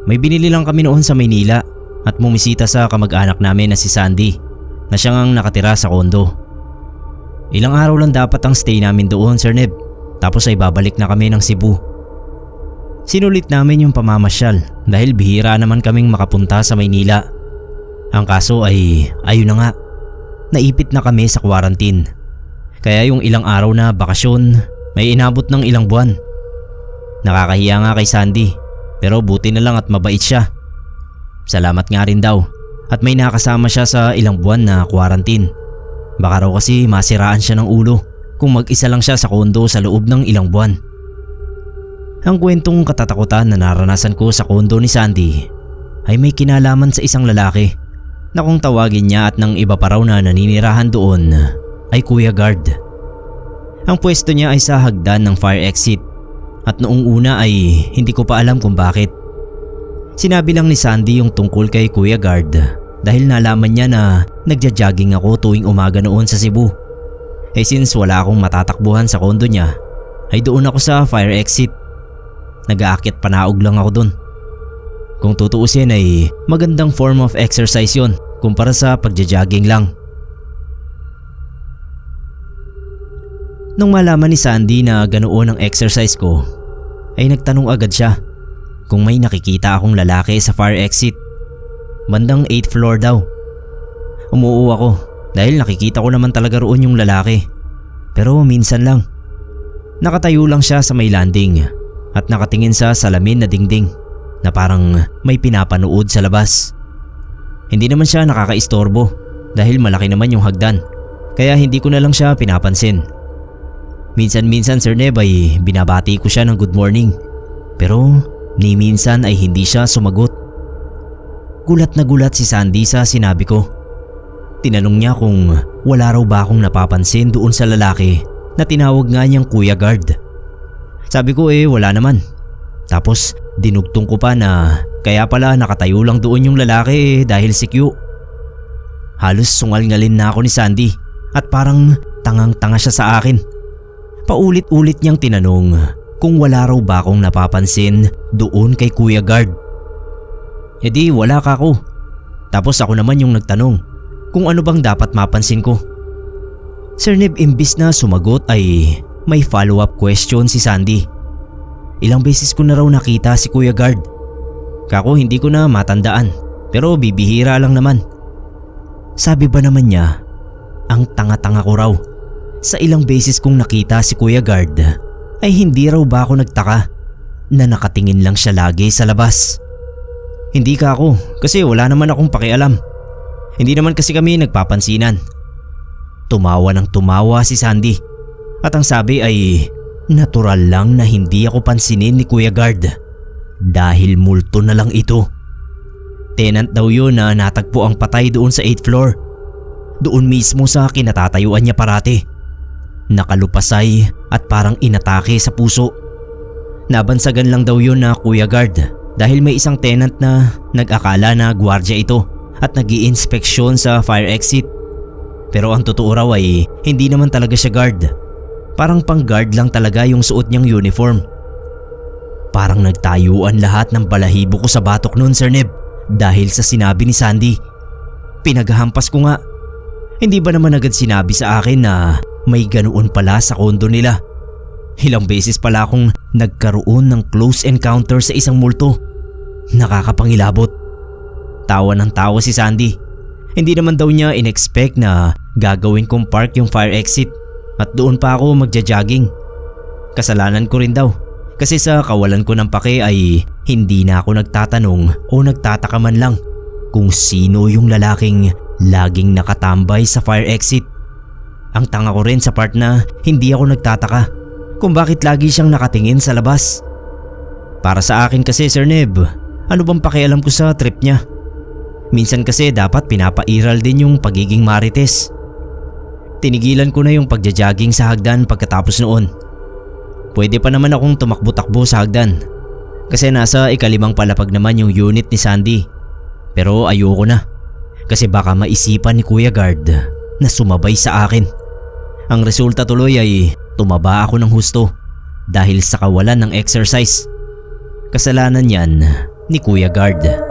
May binili lang kami noon sa Maynila at bumisita sa kamag-anak namin na si Sandy na siyang ang nakatira sa kondo. Ilang araw lang dapat ang stay namin doon, Sir Neb, tapos ay babalik na kami ng Cebu. Sinulit namin yung pamamasyal dahil bihira naman kaming makapunta sa Maynila. Ang kaso ay ayun na nga, naipit na kami sa quarantine. Kaya yung ilang araw na bakasyon may inabot ng ilang buwan. Nakakahiya nga kay Sandy, pero buti na lang at mabait siya. Salamat nga rin daw at may nakasama siya sa ilang buwan na quarantine. Baka raw kasi masiraan siya ng ulo kung mag-isa lang siya sa kondo sa loob ng ilang buwan. Ang kwentong katatakutan na naranasan ko sa kondo ni Sandy ay may kinalaman sa isang lalaki na kung tawagin niya at ng iba pa raw na naninirahan doon ay Kuya Guard. Ang pwesto niya ay sa hagdan ng fire exit at noong una ay hindi ko pa alam kung bakit. Sinabi lang ni Sandy yung tungkol kay Kuya Guard dahil nalaman niya na nagja-jogging ako tuwing umaga noon sa Cebu. Since wala akong matatakbuhan sa kondo niya ay doon ako sa fire exit. Nag-aakyat panaog lang ako doon. Kung tutuusin ay magandang form of exercise yon kumpara sa pagja-jogging lang. Nung malaman ni Sandy na ganoon ang exercise ko, ay nagtanong agad siya kung may nakikita akong lalaki sa fire exit. Bandang 8th floor daw. Umuo ako dahil nakikita ko naman talaga roon yung lalaki. Pero minsan lang. Nakatayo lang siya sa may landing at nakatingin sa salamin na dingding na parang may pinapanood sa labas. Hindi naman siya nakakaistorbo dahil malaki naman yung hagdan, kaya hindi ko na lang siya pinapansin. Minsan-minsan, Sir Neb, ay binabati ko siya ng good morning, pero ni minsan ay hindi siya sumagot. Gulat na gulat si Sandy sa sinabi ko. Tinanong niya kung wala raw ba akong napapansin doon sa lalaki na tinawag nga niyang Kuya Guard. Sabi ko wala naman. Tapos dinugtong ko pa na kaya pala nakatayo lang doon yung lalaki dahil si Q. Halos sungal-ngalin na ako ni Sandy at parang tangang-tanga siya sa akin. Paulit-ulit niyang tinanong kung wala raw ba akong napapansin doon kay Kuya Guard. Di wala ka ako. Tapos ako naman yung nagtanong kung ano bang dapat mapansin ko. Sir Neb, imbis na sumagot ay may follow-up question si Sandy. Ilang beses ko na raw nakita si Kuya Guard. Kako hindi ko na matandaan pero bibihira lang naman. Sabi ba naman niya, ang tanga-tanga ko raw. Sa ilang beses kong nakita si Kuya Guard ay hindi raw ba ako nagtaka na nakatingin lang siya lagi sa labas. Hindi ka ako kasi wala naman akong pakialam. Hindi naman kasi kami nagpapansinan. Tumawa ng tumawa si Sandy at ang sabi ay natural lang na hindi ako pansinin ni Kuya Guard dahil multo na lang ito. Tenant daw yun na natagpo ang patay doon sa 8th floor. Doon mismo sa kinatatayuan niya parati. Nakalupasay at parang inatake sa puso. Nabansagan lang daw yun na Kuya Guard dahil may isang tenant na nag-akala na gwardiya ito at nag-i-inspeksyon sa fire exit. Pero ang totoo raw ay hindi naman talaga siya guard. Parang pang-guard lang talaga yung suot niyang uniform. Parang nagtayuan lahat ng balahibo ko sa batok noon, Sir Neb, dahil sa sinabi ni Sandy. Pinaghahampas ko nga. Hindi ba naman agad sinabi sa akin na may ganoon pala sa kondo nila? Ilang beses pala akong nagkaroon ng close encounter sa isang multo. Nakakapangilabot. Tawa ng tawa si Sandy. Hindi naman daw niya in-expect na gagawin kong park yung fire exit at doon pa ako magja-jogging. Kasalanan ko rin daw kasi sa kawalan ko ng pake ay hindi na ako nagtatanong o nagtataka man lang kung sino yung lalaking laging nakatambay sa fire exit. Ang tanga ko rin sa part na hindi ako nagtataka kung bakit lagi siyang nakatingin sa labas. Para sa akin kasi Sir Neb, ano bang pakialam ko sa trip niya? Minsan kasi dapat pinapairal din yung pagiging marites. Tinigilan ko na yung pagja-jogging sa hagdan pagkatapos noon. Pwede pa naman akong tumakbo-takbo sa hagdan kasi nasa ikalimang palapag naman yung unit ni Sandy. Pero ayoko na kasi baka maisipan ni Kuya Guard na sumabay sa akin. Ang resulta tuloy ay tumaba ako ng husto dahil sa kawalan ng exercise. Kasalanan yan ni Kuya Guard.